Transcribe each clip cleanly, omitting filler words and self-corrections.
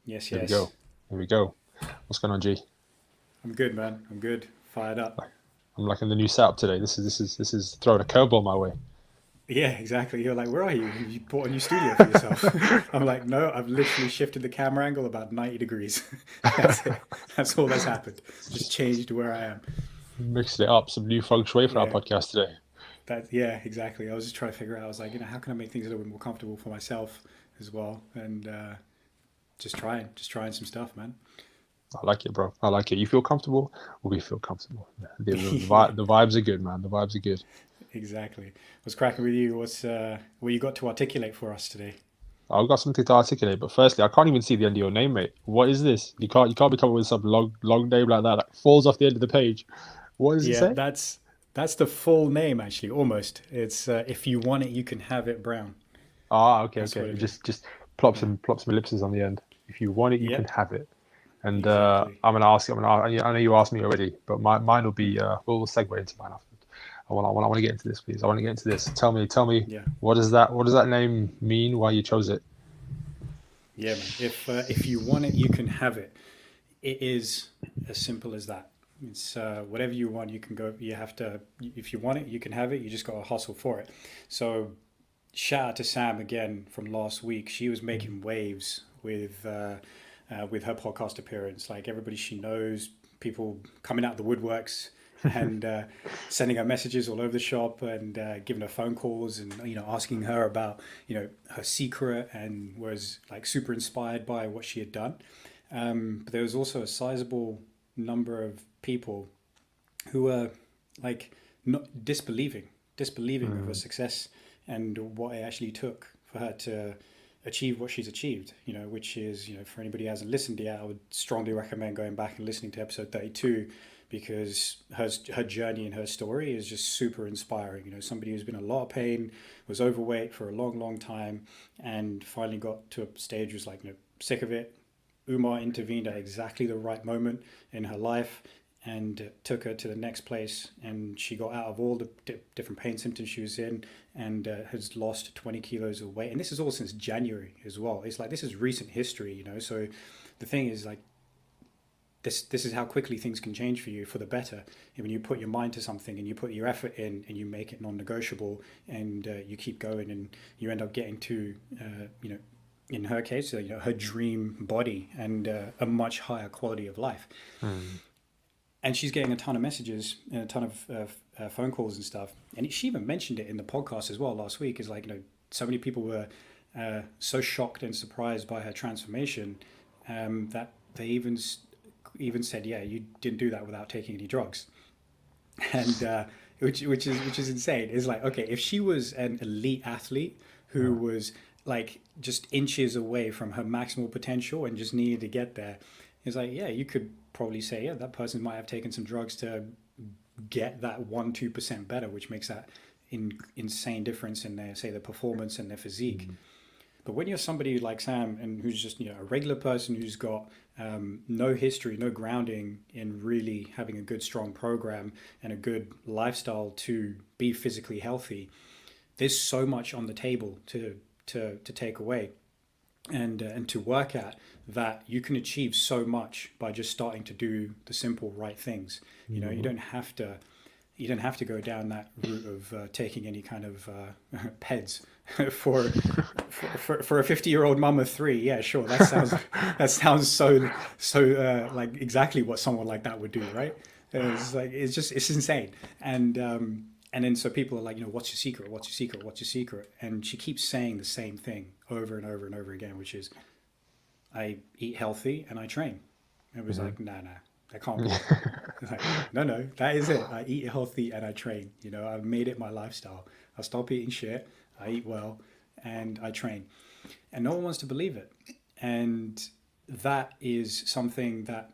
Yes, There we yes. go. There we go. What's going on, G? I'm good, man. I'm good. Fired up. Like, I'm liking the new setup today. This is throwing a curveball my way. Yeah, exactly. You're like, where are you? Have you bought a new studio for yourself? I'm like, no, I've literally shifted the camera angle about 90 degrees. That's it. That's all that's happened. Just changed where I am. Mixed it up. Some new feng shui for our Yeah, podcast today. yeah, exactly. I was just trying to figure out, I was like, how can I make things a little bit more comfortable for myself as well? And just trying some stuff, man. I like it, bro. I like it. You feel comfortable? We feel comfortable. Yeah, The vibes are good, man. The vibes are good. exactly. What's cracking with you? What you got to articulate for us today? I've got something to articulate, but firstly, I can't even see the end of your name, mate. What is this? You can't be coming with some long name like that falls off the end of the page. What does it Yeah, say? that's the full name actually, almost. It's if you want it, you can have it, Brown. Ah, okay, That's okay. what it is. Just plop Yeah. some ellipses on the end. If you want it, you can Yep. have it. And Exactly. I'm gonna ask you. I know you asked me already, but mine will be. We'll segue into mine after. I want to get into this, please. I want to get into this. Tell me, Yeah. what does that name mean? Why you chose it? Yeah, man. If you want it, you can have it. It is as simple as that. It's whatever you want, you can go. You have to. If you want it, you can have it. You just got to hustle for it. So shout out to Sam again from last week. She was making waves with her podcast appearance. Like everybody she knows, people coming out of the woodworks and sending her messages all over the shop and giving her phone calls and asking her about her secret and was like super inspired by what she had done. But there was also a sizable number of people who were like not disbelieving of her Mm, success and what it actually took for her to achieve what she's achieved. Which is for anybody who hasn't listened yet, I would strongly recommend going back and listening to episode 32 because her journey and her story is just super inspiring. Somebody who's been in a lot of pain, was overweight for a long time, and finally got to a stage was like sick of it. Umar intervened at exactly the right moment in her life and took her to the next place. And she got out of all the different pain symptoms she was in and has lost 20 kilos of weight. And this is all since January as well. It's like this is recent history. So the thing is like this is how quickly things can change for you for the better. And when you put your mind to something and you put your effort in and you make it non-negotiable and you keep going and you end up getting to in her case, her dream body and a much higher quality of life. mm, And she's getting a ton of messages and a ton of phone calls and stuff. And she even mentioned it in the podcast as well last week. Is like so many people were so shocked and surprised by her transformation that they even said, "Yeah, you didn't do that without taking any drugs." And which is insane. It's like, okay, if she was an elite athlete who yeah. was like just inches away from her maximal potential and just needed to get there, it's like, yeah, you could probably say, yeah, that person might have taken some drugs to get that 1-2% better, which makes that insane difference in their, say, their performance and their physique. Mm, But when you're somebody like Sam and who's just a regular person who's got no history, no grounding in really having a good, strong program and a good lifestyle to be physically healthy, there's so much on the table to take away and to work at that you can achieve so much by just starting to do the simple right things. You mhm. don't have to go down that route of taking any kind of peds for for a 50-year-old mum of three. Yeah, sure, that sounds like exactly what someone like that would do, right? It's like it's insane. And then so people are like, what's your secret, what's your secret, what's your secret? And she keeps saying the same thing over and over and over again, which is, I eat healthy and I train. It was Mhm. like, nah, that can't be it. It's like, no, that is it. I eat healthy and I train. I've made it my lifestyle. I stop eating shit. I eat well, and I train. And no one wants to believe it. And that is something that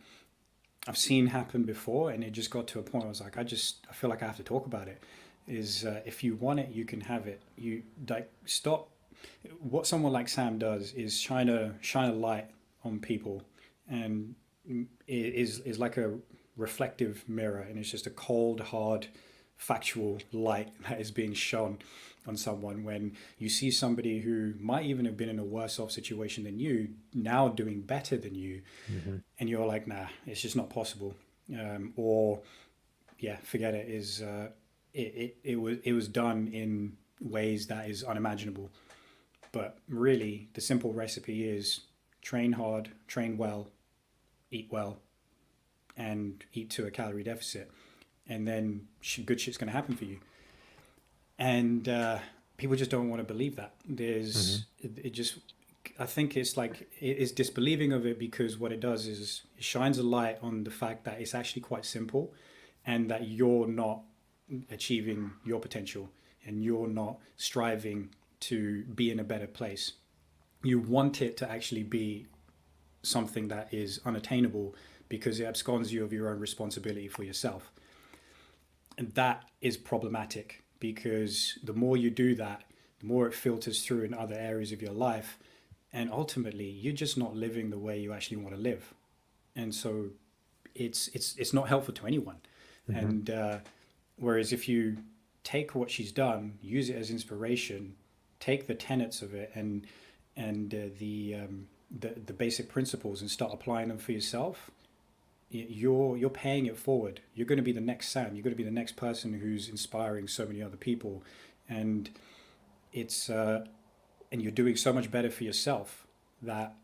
I've seen happen before, and it just got to a point where I was like, I feel like I have to talk about it. Is if you want it, you can have it. You like stop. What someone like Sam does is shine a light on people, and is like a reflective mirror, and it's just a cold, hard, factual light that is being shone on someone when you see somebody who might even have been in a worse off situation than you now doing better than you, and you're like, nah, it's just not possible, or yeah, forget it. It was done in ways that is unimaginable. But really, the simple recipe is train hard, train well, eat well, and eat to a calorie deficit, and then good shit's going to happen for you. And people just don't want to believe that. It just, I think it's like it's disbelieving of it, because what it does is it shines a light on the fact that it's actually quite simple, and that you're not achieving your potential, and you're not striving to be in a better place. You want it to actually be something that is unattainable, because it absconds you of your own responsibility for yourself. And that is problematic, because the more you do that, the more it filters through in other areas of your life. And ultimately, you're just not living the way you actually want to live. And so it's not helpful to anyone. And whereas if you take what she's done, use it as inspiration, take the tenets of it and the basic principles, and start applying them for yourself, you're paying it forward. You're going to be the next Sam. You're going to be the next person who's inspiring so many other people, and it's and you're doing so much better for yourself, that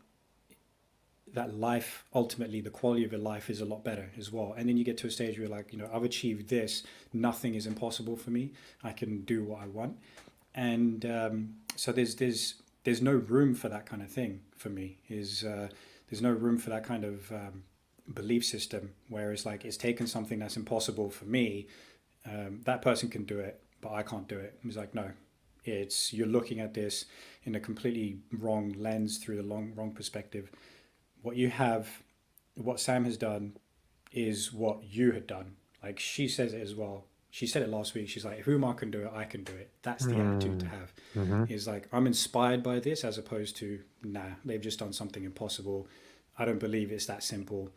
life, ultimately the quality of your life is a lot better as well. And then you get to a stage where you're like, I've achieved this, nothing is impossible for me, I can do what I want. And so there's no room for that kind of thing for me. There's no room for that kind of belief system where it's like, it's taken something that's impossible for me, that person can do it but I can't do it. It's like, no, you're looking at this in a completely wrong lens, through the wrong perspective. What Sam has done is what you had done. Like, she says it as well. She said it last week. She's like, if Umar can do it, I can do it. That's the attitude to have. Is like, I'm inspired by this, as opposed to, nah, they've just done something impossible. I don't believe it's that simple.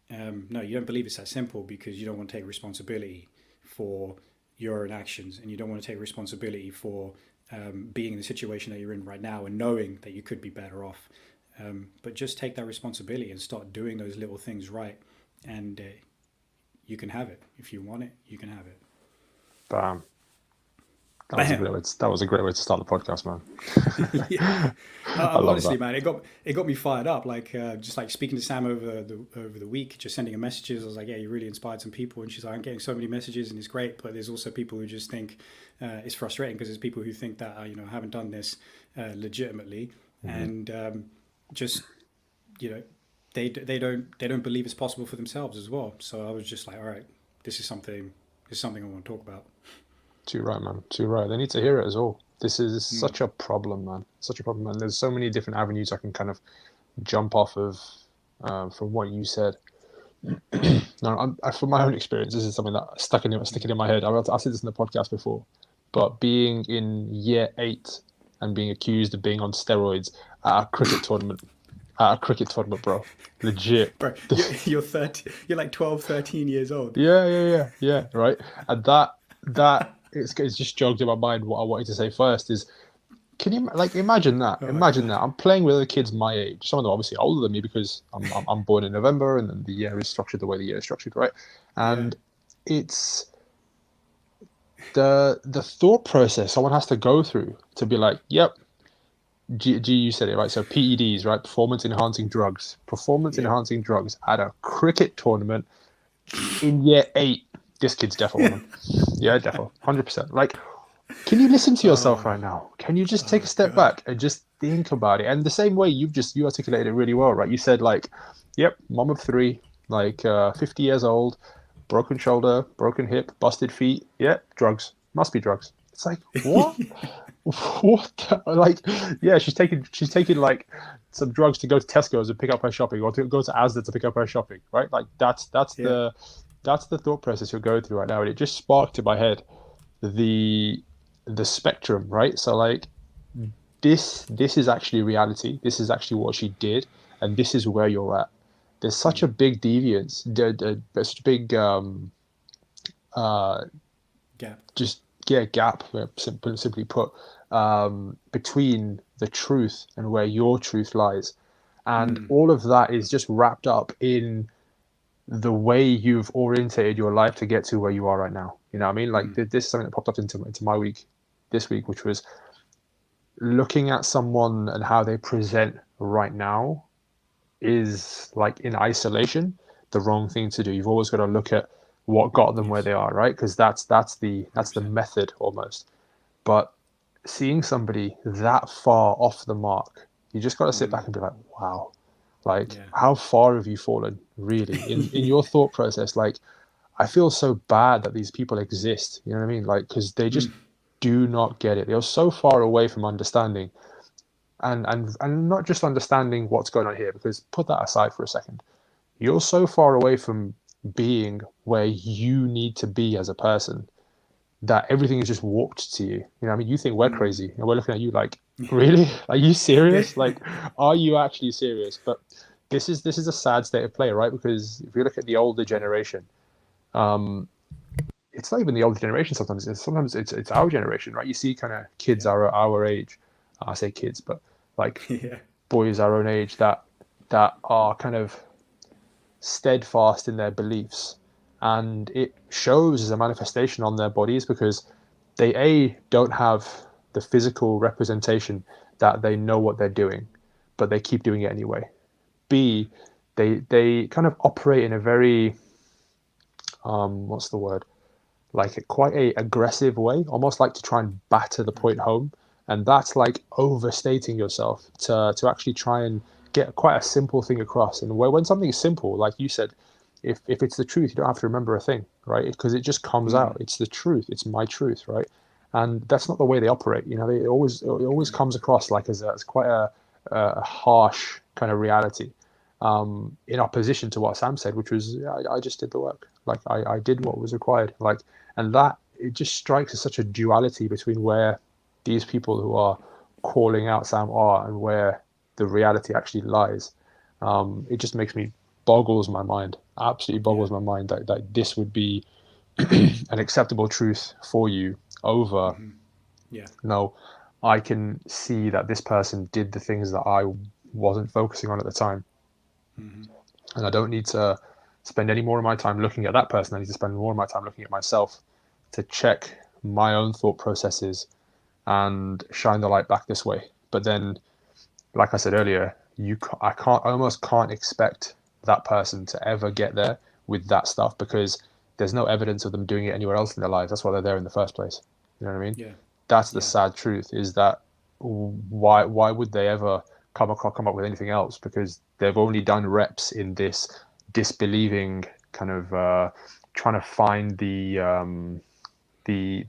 No, you don't believe it's that simple because you don't want to take responsibility for your own actions, and you don't want to take responsibility for being in the situation that you're in right now, and knowing that you could be better off. But just take that responsibility and start doing those little things right, and you can have it. If you want it, you can have it. Bam. That was a great way to start the podcast, man. Yeah. I love Honestly, that. man, it got me fired up. Like, just like speaking to Sam over the week, just sending her messages. I was like, yeah, you really inspired some people. And she's like, I'm getting so many messages, and it's great. But there's also people who just think it's frustrating, because there's people who think that I haven't done this legitimately, and just they don't believe it's possible for themselves as well. So I was just like, all right, this is something I want to talk about. Too right, man. Too right. They need to hear it as well. This is such a problem, man. Such a problem, and there's so many different avenues I can kind of jump off of from what you said. No, from my own experience, this is something that sticking in my head. I said this in the podcast before, but being in year 8 and being accused of being on steroids at a cricket tournament. At a cricket tournament, bro. Legit. Bro, you're 30, you're like 12, 13 years old. Yeah. Right. And that it's just jogged in my mind. What I wanted to say first is, can you imagine that? Oh Imagine God. that I'm playing with other kids my age. Some of them obviously older than me, because I'm born in November, and then the year is structured the way the year is structured, right? Yeah. And it's the thought process someone has to go through to be like, yep. You said it right. So PEDs, right? Performance enhancing drugs. Performance Yeah. enhancing drugs at a cricket tournament in year 8. This kid's defo on them. Yeah, defo, 100%. Like, can you listen to yourself right now? Can you just take a step God. back and just think about it? And the same way you articulated it really well, right? You said like, yep, mom of 3, like 50 years old, broken shoulder, broken hip, busted feet. Yeah, drugs. Must be drugs. It's like, what? What? Like, yeah, she's taking like some drugs to go to Tesco's and pick up her shopping, or to go to Asda to pick up her shopping, right? Like, that's Yeah. the thought process you're going through right now, and it just sparked in my head the spectrum, right? So like, this is actually reality. This is actually what she did, and this is where you're at. There's such a big deviance. There's such a big Gap. just get a gap, simply put, between the truth and where your truth lies. And Mm, all of that is just wrapped up in the way you've orientated your life to get to where you are right now. You know what I mean? Like mm, this is something that popped up into my week this week, which was looking at someone and how they present right now is like in isolation the wrong thing to do. You've always got to look at what got them where yes, they are, right? Because that's the 100%. method almost. But seeing somebody that far off the mark, you just got to sit Mm, back and be like, wow, like yeah. how far have you fallen really in your thought process? Like I feel so bad that these people exist. You know what I mean? Like because they Mm, just do not get it. They're so far away from understanding and not just understanding what's going on here, because put that aside for a second. You're so far away from being where you need to be as a person that everything is just warped to you. You know, what I mean, you think we're mm. crazy, and we're looking at you like, really? Are you Yeah. serious? Like, are you actually serious? But this is a sad state of play, right? Because if you look at the older generation, um, it's not even the older generation. Sometimes it's our generation, right? You see, kind of kids Yeah. our age. I say kids, but like Yeah. boys our own age that are kind of steadfast in their beliefs, and it shows as a manifestation on their bodies because they don't have the physical representation that they know what they're doing, but they keep doing it anyway. B, they kind of operate in a very what's the word, like quite a aggressive way, almost like to try and batter the point home. And that's like overstating yourself to actually try and get quite a simple thing across. And when something is simple, like you said, if it's the truth, you don't have to remember a thing, right? Because it just comes out. Mm, It's the truth. It's my truth, right? And that's not the way they operate. You know, it always yeah. comes across like as quite a harsh kind of reality, in opposition to what Sam said, which was I just did the work. Like I did what was required. Like, and that it just strikes as such a duality between where these people who are calling out Sam are and where the reality actually lies. It just makes me boggles my mind, absolutely Yeah. boggles my mind that this would be an acceptable truth for you over Hmm. Yeah. no, I can see that this person did the things that I wasn't focusing on at the time, Hmm. and I don't need to spend any more of my time looking at that person. I need to spend more of my time looking at myself to check my own thought processes and shine the light back this way. But then, like I said earlier, I almost can't expect that person to ever get there with that stuff because there's no evidence of them doing it anywhere else in their lives. That's why they're there in the first place. You know what I mean? Yeah. That's the Yeah. sad truth. Is that why would they ever come up with anything else? Because they've only done reps in this disbelieving kind of trying to find the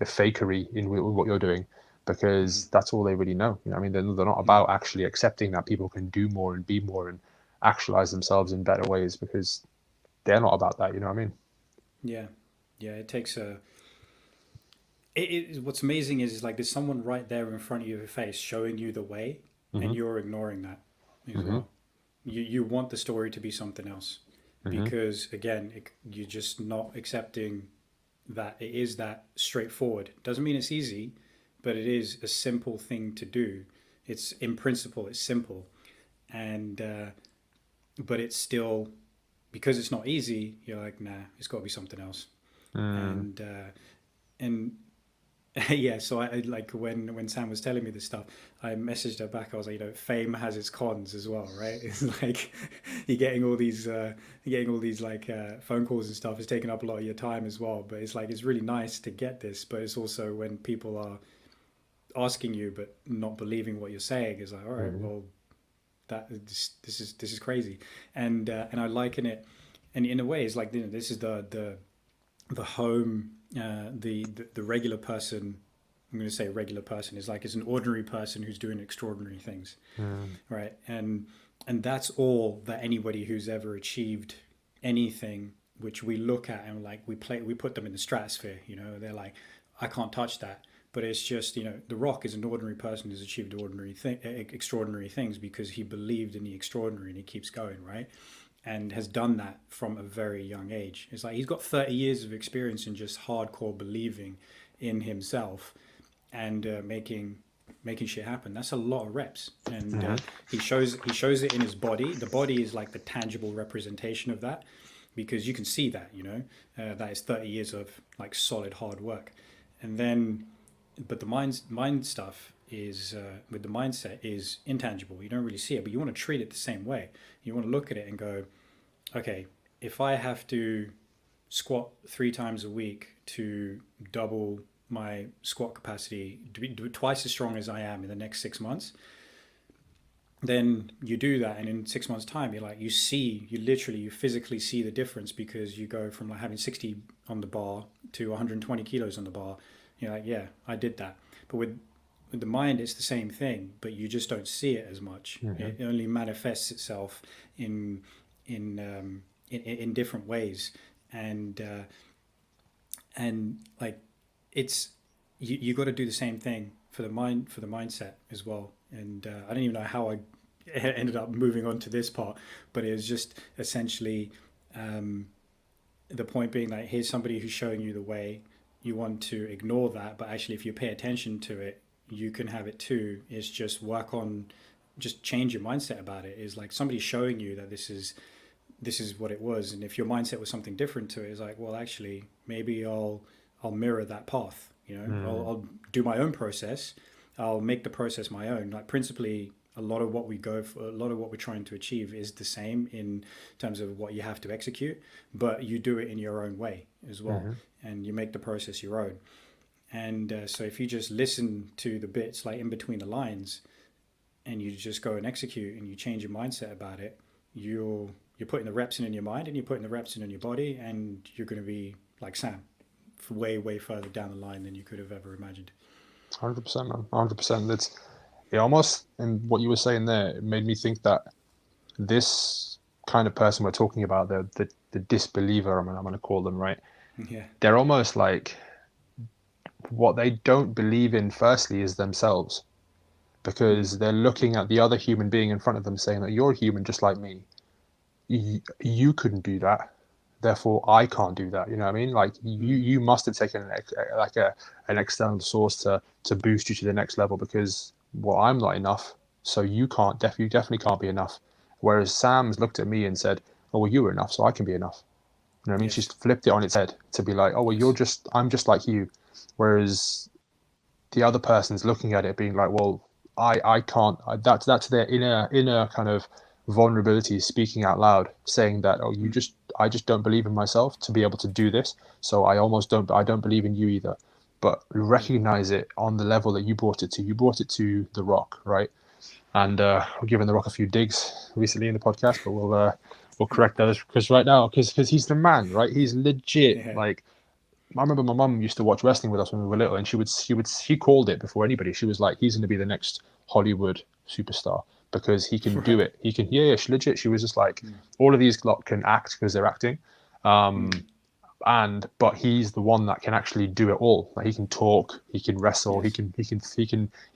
fakery in what you're doing, because that's all they really know. You know, I mean, they're not Mm. about actually accepting that people can do more and be more and actualize themselves in better ways, because they're not about that. You know what I mean? Yeah. Yeah. It takes a. What's amazing is like there's someone right there in front of your face showing you the way, and Mm-hmm. you're ignoring that as Mm-hmm. well. You want the story to be something else Mm-hmm. because again, you're just not accepting that it is that straightforward. Doesn't mean it's easy, but it is a simple thing to do. It's in principle, it's simple, and but it's still because it's not easy. You're like, nah, it's got to be something else, Mm. and yeah. So I like when Sam was telling me this stuff, I messaged her back. I was like, fame has its cons as well, right? It's like you're getting all these like phone calls and stuff. It's taking up a lot of your time as well. But it's like it's really nice to get this, but it's also when people are asking you but not believing what you're saying. It's like, all right, Mm-hmm. well, this is crazy, and I liken it, and in a way, it's like this is the home, the regular person. I'm going to say regular person is like it's an ordinary person who's doing extraordinary things, Mm. right? And that's all that anybody who's ever achieved anything, which we look at and like we put them in the stratosphere. They're like, I can't touch that. But it's just The Rock is an ordinary person who's achieved extraordinary things because he believed in the extraordinary and he keeps going, right? And has done that from a very young age. It's like he's got 30 years of experience in just hardcore believing in himself and making shit happen. That's a lot of reps, and he shows it in his body. The body is like the tangible representation of that, because you can see that, that is 30 years of like solid hard work. And then, but the mind stuff is with the mindset is intangible. You don't really see it, but you want to treat it the same way. You want to look at it and go, okay, if I have to squat 3 times a week to double my squat capacity, do it twice as strong as I am in the next 6 months, then you do that, and in 6 months time you physically see the difference, because you go from like having 60 on the bar to 120 kilos on the bar. You're like, yeah, I did that. But with the mind, it's the same thing, but you just don't see it as much. It only manifests itself in in different ways, and like it's you got to do the same thing for the mindset as well. And I don't even know how I ended up moving on to this part, but it was just essentially the point being that here's somebody who's showing you the way. You want to ignore that, but actually, if you pay attention to it, you can have it too. It's just work on, just change your mindset about it. Is like somebody showing you that this is what it was, and if your mindset was something different to it, it's like, well, actually, maybe I'll mirror that path. I'll do my own process. I'll make the process my own. Like principally, a lot of what we go for, a lot of what we're trying to achieve is the same in terms of what you have to execute, but you do it in your own way as well, and you make the process your own. And so if you just listen to the bits like in between the lines, and you just go and execute, and you change your mindset about it, you're putting the reps in your mind, and you're putting the reps in your body, and you're going to be like Sam, way further down the line than you could have ever imagined. 100%, man. 100%. It almost, and what you were saying there, it made me think that this kind of person we're talking about, the disbeliever, I'm going to call them, right? Yeah. They're almost like, what they don't believe in firstly is themselves, because they're looking at the other human being in front of them saying that you're human just like me. You couldn't do that, therefore I can't do that. You know what I mean? Like you must have taken an external source to boost you to the next level, because well, I'm not enough, so you definitely can't be enough. Whereas Sam's looked at me and said, oh well, you were enough, so I can be enough. You know what I mean? Yes. She's flipped it on its head to be like, oh well, Yes. I'm just like you. Whereas the other person's looking at it being like, well, I can't. That's their inner kind of vulnerability speaking out loud, saying that, oh, I just don't believe in myself to be able to do this, so I don't believe in you either. But Yeah. recognize it on the level that you brought it to. You brought it to The Rock, right? And we're giving The Rock a few digs recently in the podcast, but we'll correct those because right now, because he's the man, right? He's legit. Yeah. Like, I remember my mum used to watch wrestling with us when we were little, and she called it before anybody. She was like, he's going to be the next Hollywood superstar because he can do Right. it. He can, yeah, she legit. She was just like, all of these lot can act because they're acting, but he's the one that can actually do it all. Like, he can talk, he can wrestle, Yes. he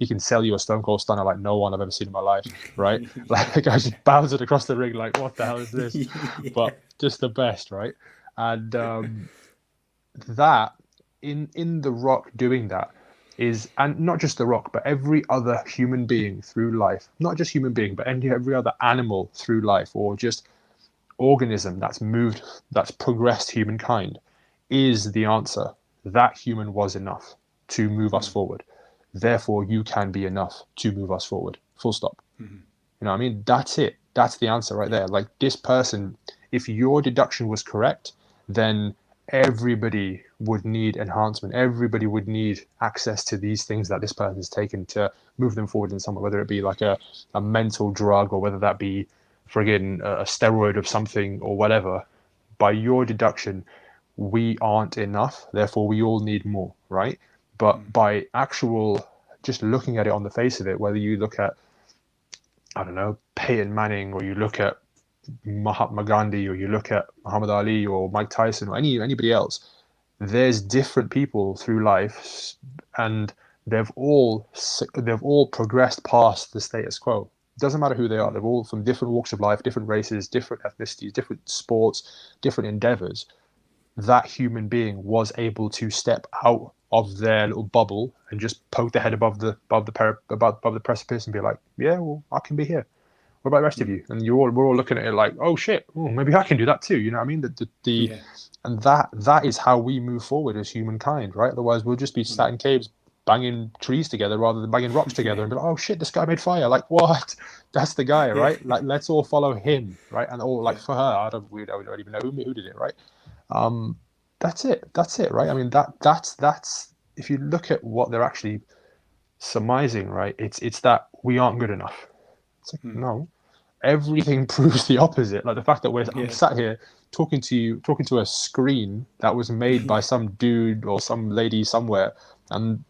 can sell you a Stone Cold Stunner like no one I've ever seen in my life, right? Like, Yeah. the guy just bounds it across the ring, like, what the hell is this? Yeah. But just the best, right? And that in The Rock doing that is, and not just The Rock, but every other human being through life, not just human being, but every other animal through life, or just organism that's progressed humankind, is the answer. That human was enough to move us forward. Therefore, you can be enough to move us forward. Full stop. You know what I mean? That's it. That's the answer right Yeah. there. Like, this person, if your deduction was correct, then everybody would need enhancement. Everybody would need access to these things that this person's taken to move them forward in some way, whether it be like a mental drug, or whether that be friggin' a steroid of something or whatever. By your deduction, we aren't enough. Therefore, we all need more, right? But by actual, just looking at it on the face of it, whether you look at, I don't know, Peyton Manning, or you look at Mahatma Gandhi, or you look at Muhammad Ali or Mike Tyson, or anybody else, there's different people through life, and they've all progressed past the status quo. It doesn't matter who they are. They're all from different walks of life, different races, different ethnicities, different sports, different endeavors. That human being was able to step out of their little bubble and just poke their head above the precipice and be like, yeah, well, I can be here. What about the rest of Mm. you? And we're all looking at it like, oh shit, maybe I can do that too. You know what I mean? Yeah. And that is how we move forward as humankind, right? Otherwise, we'll just be Mm. sat in caves banging trees together rather than banging rocks together Yeah. and be like, oh shit, this guy made fire. Like, what? That's the guy, Yeah. right? Like, let's all follow him, right? And all like Yeah. for her, we don't even know who did it, right? Um, that's it. That's it, right? I mean, that's if you look at what they're actually surmising, right? It's that we aren't good enough. It's like, Mm. no, everything proves the opposite. Like the fact that I'm Yeah. sat here talking to a screen that was made by Yeah. some dude or some lady somewhere, and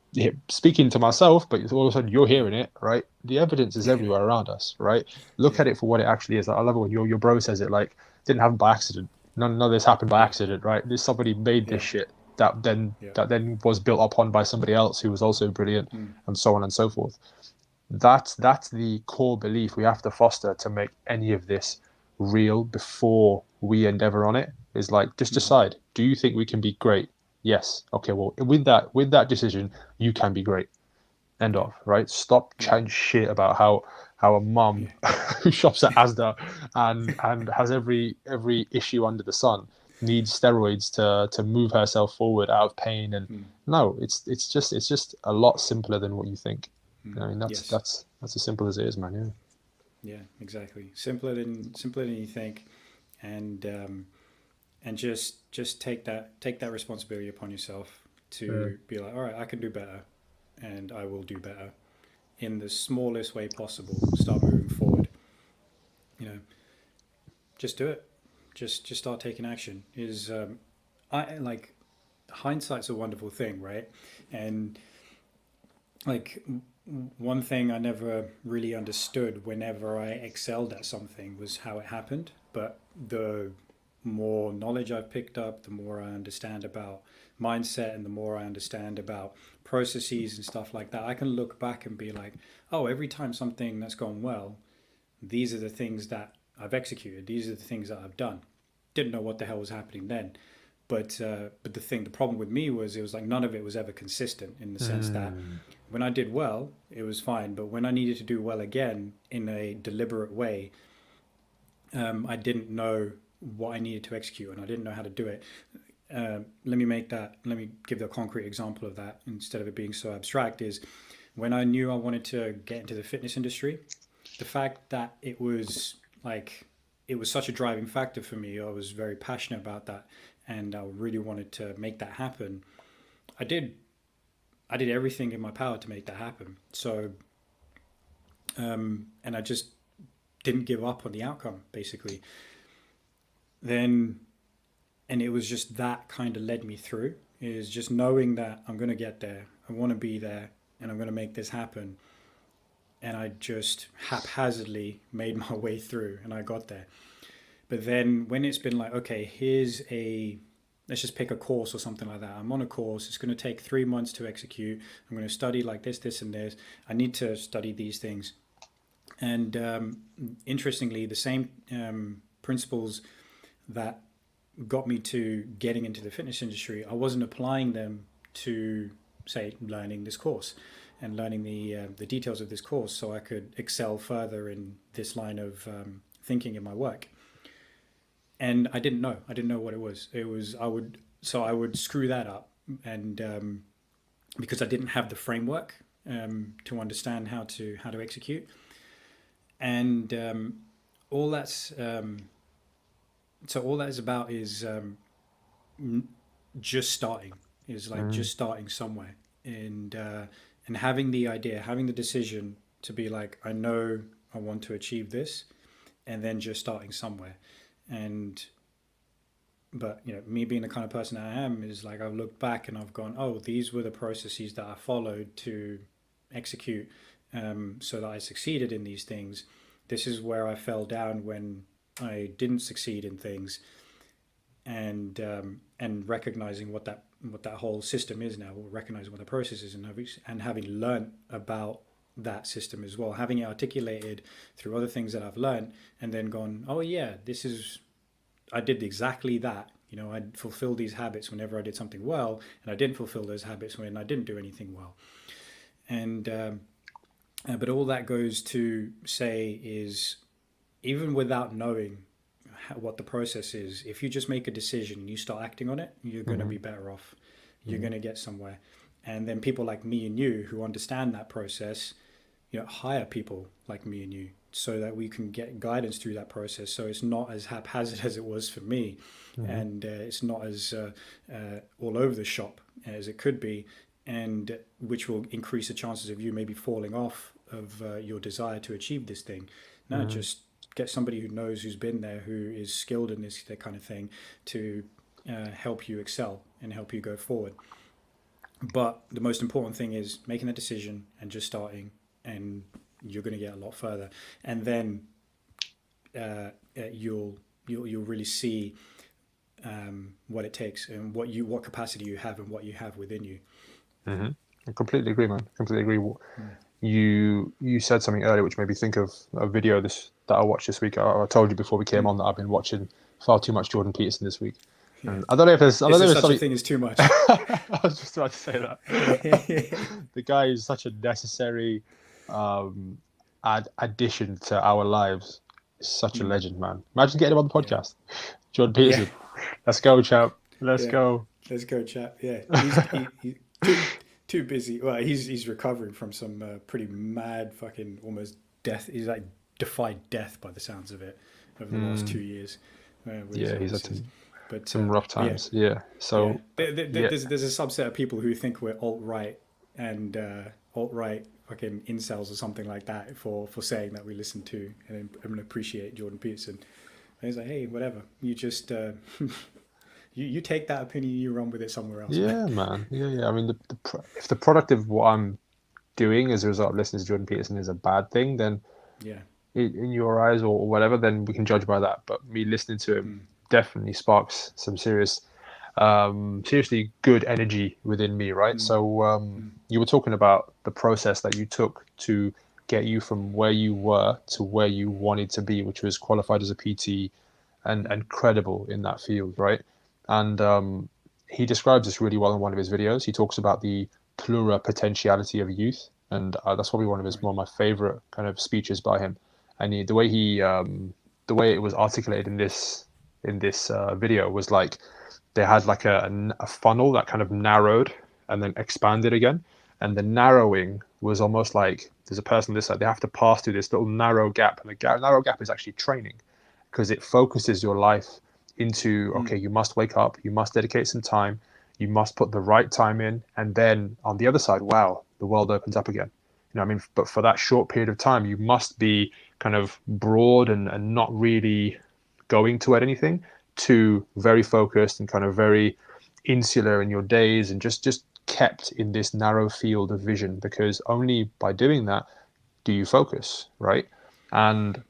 speaking to myself, but all of a sudden you're Yeah. hearing it, right? The evidence is Yeah. everywhere around us, right? Look Yeah. at it for what it actually is. Like, I love it when your bro says it. Like, didn't happen by accident. None of this happened by Yeah. accident, right? This somebody made this Yeah. shit Yeah. that then was built upon by somebody else who was also brilliant, Mm. and so on and so forth. That's the core belief we have to foster to make any of this real before we endeavor on it. Is like, just Mm. decide, do you think we can be great? Yes. Okay, well, with that decision, you can be great. End Yeah. of, right? Stop Yeah. chatting shit about how a mum Yeah. who shops at Asda and has every issue under the sun needs steroids to move herself forward out of pain. And Mm. no, it's just a lot simpler than what you think. Mm. I mean, Yes. that's as simple as it is, man. Yeah. Yeah. Exactly. Simpler than you think, and just take that responsibility upon yourself Mm. to be like, all right, I can do better, and I will do better in the smallest way possible. Start moving forward. You know, just do it. Just start taking action. Is I like hindsight's a wonderful thing, right? And like one thing I never really understood whenever I excelled at something was how it happened. But the more knowledge I've picked up, the more I understand about mindset and the more I understand about processes and stuff like that, I can look back and be like, oh, every time something that's gone well, these are the things that I've executed. These are the things that I've done. Didn't know what the hell was happening then. But the problem with me was it was like none of it was ever consistent in the sense that Mm. when I did well, it was fine. But when I needed to do well again in a deliberate way, I didn't know what I needed to execute and I didn't know how to do it. Let me give the concrete example of that instead of it being so abstract. Is when I knew I wanted to get into the fitness industry, the fact that it was such a driving factor for me. I was very passionate about that, and I really wanted to make that happen. I did I did everything in my power to make that happen. So and I just didn't give up on the outcome basically. Then and it was just that kind of led me through is just knowing that I'm going to get there. I want to be there and I'm going to make this happen. And I just haphazardly made my way through and I got there. But then when it's been like, okay, let's just pick a course or something like that. I'm on a course. It's going to take 3 months to execute. I'm going to study like this, and this. I need to study these things. And interestingly, the same principles that got me to getting into the fitness industry, I wasn't applying them to, say, learning this course and learning the details of this course so I could excel further in this line of thinking in my work. And I didn't know. I didn't know what it was. I would screw that up, and because I didn't have the framework to understand how to execute, and all that's all that is about is just starting. Is like Mm. just starting somewhere, and having the idea, having the decision to be like, I know I want to achieve this, and then just starting somewhere, and but me being the kind of person I am is like I've looked back and I've gone, oh, these were the processes that I followed to execute, so that I succeeded in these things. This is where I fell down when I didn't succeed in things, and recognizing what that whole system is now, recognizing what the process is, and having learned about that system as well, having it articulated through other things that I've learned, and then gone, oh yeah, this is I did exactly that I'd fulfill these habits whenever I did something well, and I didn't fulfill those habits when I didn't do anything well. And but all that goes to say is, even without knowing what the process is, if you just make a decision and you start acting on it, you're going to Mm-hmm. be better off. You're Mm-hmm. going to get somewhere. And then people like me and you who understand that process, hire people like me and you so that we can get guidance through that process. So it's not as haphazard as it was for me, Mm-hmm. and it's not as all over the shop as it could be, and which will increase the chances of you maybe falling off of your desire to achieve this thing. No, Mm-hmm. just get somebody who knows, who's been there, who is skilled in this that kind of thing, to help you excel and help you go forward. But the most important thing is making a decision and just starting, and you're going to get a lot further. And then you'll really see what it takes and what capacity you have and what you have within you. Mm-hmm. I completely agree, man. Completely agree. Mm. You said something earlier which made me think of a video that I watched this week. I told you before we came Mm. on that I've been watching far too much Jordan Peterson this week, Yeah. and I don't know if there's Is there such a something. thing as too much? I was just about to say that. Yeah. The guy is such a necessary um, addition to our lives. He's such a Mm. legend, man. Imagine getting him on the Yeah. podcast. Jordan Yeah. Peterson. Let's go, chap. Let's Yeah. go. Let's go, chap. Yeah. He's too busy. Well, he's recovering from some pretty mad fucking almost death. He's like defied death by the sounds of it over the last Mm, 2 years with his yeah, he's had illnesses. some rough But yeah, times. Yeah. yeah. So, yeah. There's a subset of people who think we're alt right and alt right fucking incels or something like that for saying that we listen to and appreciate Jordan Peterson. And he's like, hey, whatever. You just you take that opinion, you run with it somewhere else, man. Yeah, man. Yeah, yeah. I mean, if the product of what I'm doing as a result of listening to Jordan Peterson is a bad thing, then Yeah. in your eyes or whatever, then we can judge by that. But me listening to him Mm. definitely sparks some seriously good energy within me, right? Mm. So Mm. you were talking about the process that you took to get you from where you were to where you wanted to be, which was qualified as a PT Mm. and credible in that field, right? And he describes this really well in one of his videos. He talks about the pluripotentiality of youth, and that's probably Right. one of my favorite kind of speeches by him. And the way it was articulated in this video was like they had like a funnel that kind of narrowed and then expanded again. And the narrowing was almost like there's a person on this side, they have to pass through this little narrow gap. And the narrow gap is actually training because it focuses your life into, Mm. okay, you must wake up, you must dedicate some time, you must put the right time in. And then on the other side, wow, the world opens up again. You know what I mean? But for that short period of time, you must be kind of broad and not really going toward anything, to very focused and kind of very insular in your days and just kept in this narrow field of vision, because only by doing that do you focus, right? And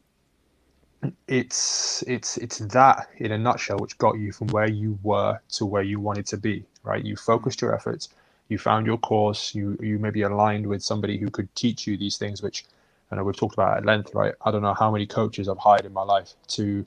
it's that in a nutshell which got you from where you were to where you wanted to be, right? You Mm. focused your efforts, you found your course, you maybe aligned with somebody who could teach you these things, which I know we've talked about at length, right? I don't know how many coaches I've hired in my life to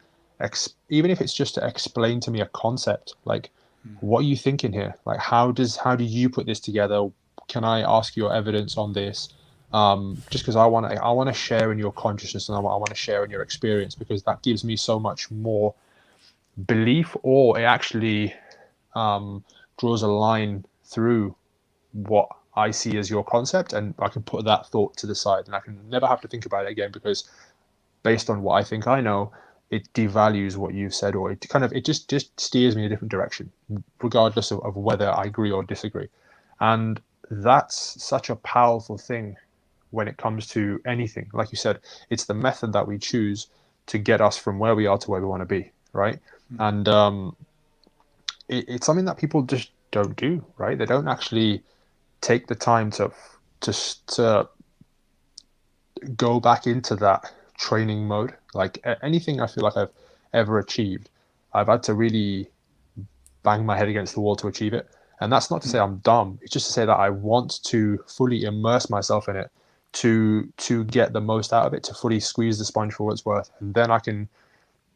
even if it's just to explain to me a concept, like, Mm. what are you thinking here? Like, how do you put this together? Can I ask your evidence on this? Just because I want to share in your consciousness, and I want to share in your experience, because that gives me so much more belief, or it actually draws a line through what I see as your concept, and I can put that thought to the side, and I can never have to think about it again, because based on what I think I know, it devalues what you've said, or it just steers me in a different direction, regardless of whether I agree or disagree. And that's such a powerful thing when it comes to anything. Like you said, it's the method that we choose to get us from where we are to where we want to be, right? Mm. And it's something that people just don't do, right? They don't actually take the time to go back into that training mode. Like anything I feel like I've ever achieved, I've had to really bang my head against the wall to achieve it. And that's not to say Mm. I'm dumb. It's just to say that I want to fully immerse myself in it, to get the most out of it, to fully squeeze the sponge for what it's worth, and then I can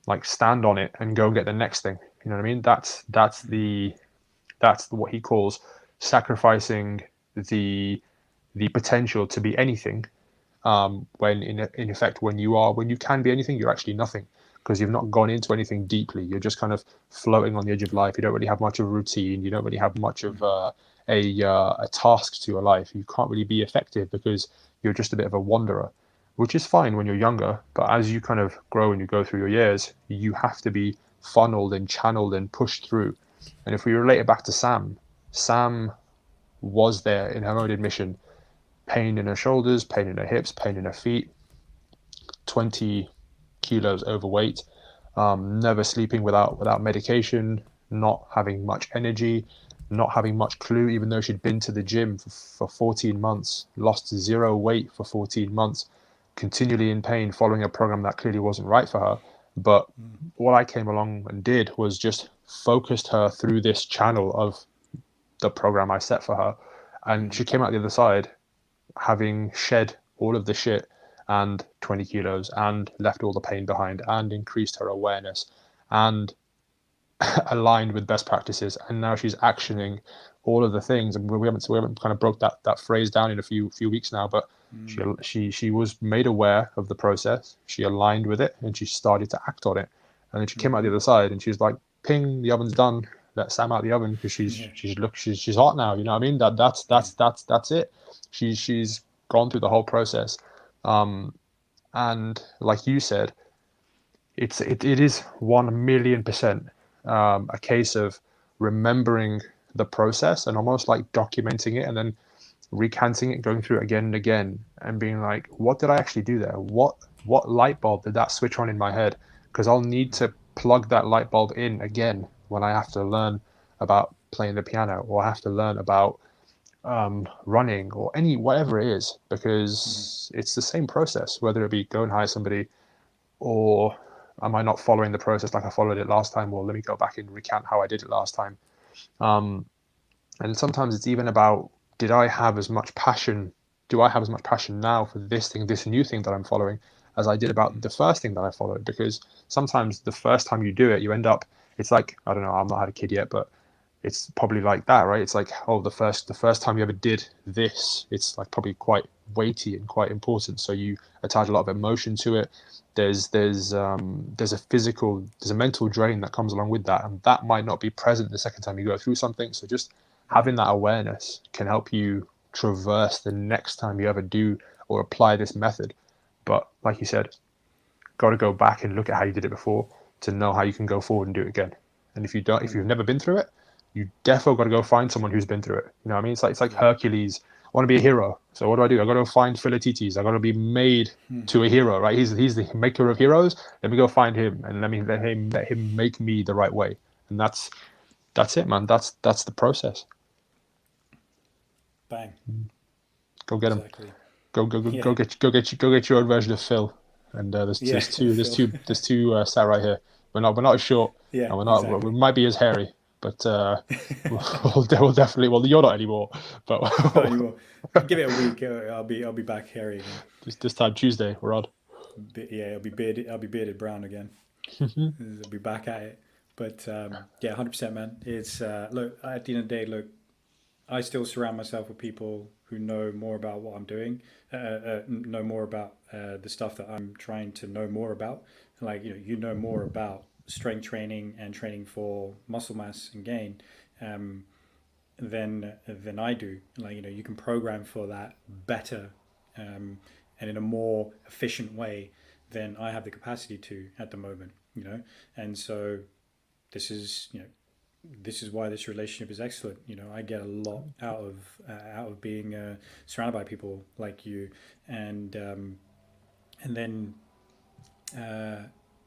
like stand on it and go and get the next thing. You know what I mean? That's what he calls sacrificing the the potential to be anything, when in effect when you can be anything, you're actually nothing, because you've not gone into anything deeply. You're just kind of floating on the edge of life. You don't really have much of a routine. You don't really have much of a task to your life. You can't really be effective because you're just a bit of a wanderer, which is fine when you're younger. But as you kind of grow and you go through your years, you have to be funneled and channeled and pushed through. And if we relate it back to Sam, Sam was there in her own admission, pain in her shoulders, pain in her hips, pain in her feet, 20 kilos overweight, never sleeping without medication, not having much energy, not having much clue, even though she'd been to the gym for 14 months, lost 0 weight for 14 months, continually in pain, following a program that clearly wasn't right for her. But what I came along and did was just focused her through this channel of the program I set for her. And she came out the other side having shed all of the shit and 20 kilos and left all the pain behind and increased her awareness and aligned with best practices. And now she's actioning all of the things. And we haven't kind of broke that phrase down in a few weeks now, but she was made aware of the process. She aligned with it and she started to act on it. And then she came out the other side and she's like, ping, the oven's done. Let Sam out the oven because Yeah. she's hot now. You know what I mean? That's it. She's gone through the whole process. And like you said, it is 1,000,000% a case of remembering the process and almost like documenting it and then recanting it, going through it again and again, and being like, what did I actually do there? What light bulb did that switch on in my head? Because I'll need to plug that light bulb in again when I have to learn about playing the piano, or I have to learn about running, or whatever it is, because it's the same process, whether it be go and hire somebody, or am I not following the process like I followed it last time? Well, let me go back and recount how I did it last time. And sometimes it's even about, did I have as much passion? Do I have as much passion now for this thing, this new thing that I'm following, as I did about the first thing that I followed? Because sometimes the first time you do it, you end up, it's like, I don't know, I've not had a kid yet, but it's probably like that, right? It's like, oh, the first time you ever did this, it's like probably quite weighty and quite important. So you attach a lot of emotion to it. There's a mental drain that comes along with that, and that might not be present the second time you go through something. So just having that awareness can help you traverse the next time you ever do or apply this method. But like you said, got to go back and look at how you did it before to know how you can go forward and do it again. And if you don't, if you've never been through it, you definitely got to go find someone who's been through it. You know what I mean? It's like Hercules. I want to be a hero. So what do? I got to find Philoctetes. I got to be made to a hero, right? He's the maker of heroes. Let me go find him and let him make me the right way. And that's it, man. That's the process. Bang. Go get him. Exactly. Go Yeah. get your own version of Phil. And there's Yeah. there's two there's Phil. two there's two sat right here. We're not as short, Yeah. and we Exactly. might be as hairy, but we'll definitely. Well, you're not anymore, but Not anymore. Give it a week. I'll be back hairy again. this time Tuesday we're on. Yeah. I'll be bearded. I'll be bearded brown again. I'll be back at it. But yeah, 100%, man. It's look, at the end of the day, look, I still surround myself with people who know more about what I'm doing, know more about the stuff that I'm trying to know more about. Like you know more about strength training and training for muscle mass and gain, um, than I do. Like you can program for that better, um, and in a more efficient way than I have the capacity to at the moment. And so this is this is why this relationship is excellent. I get a lot out of being surrounded by people like you, and then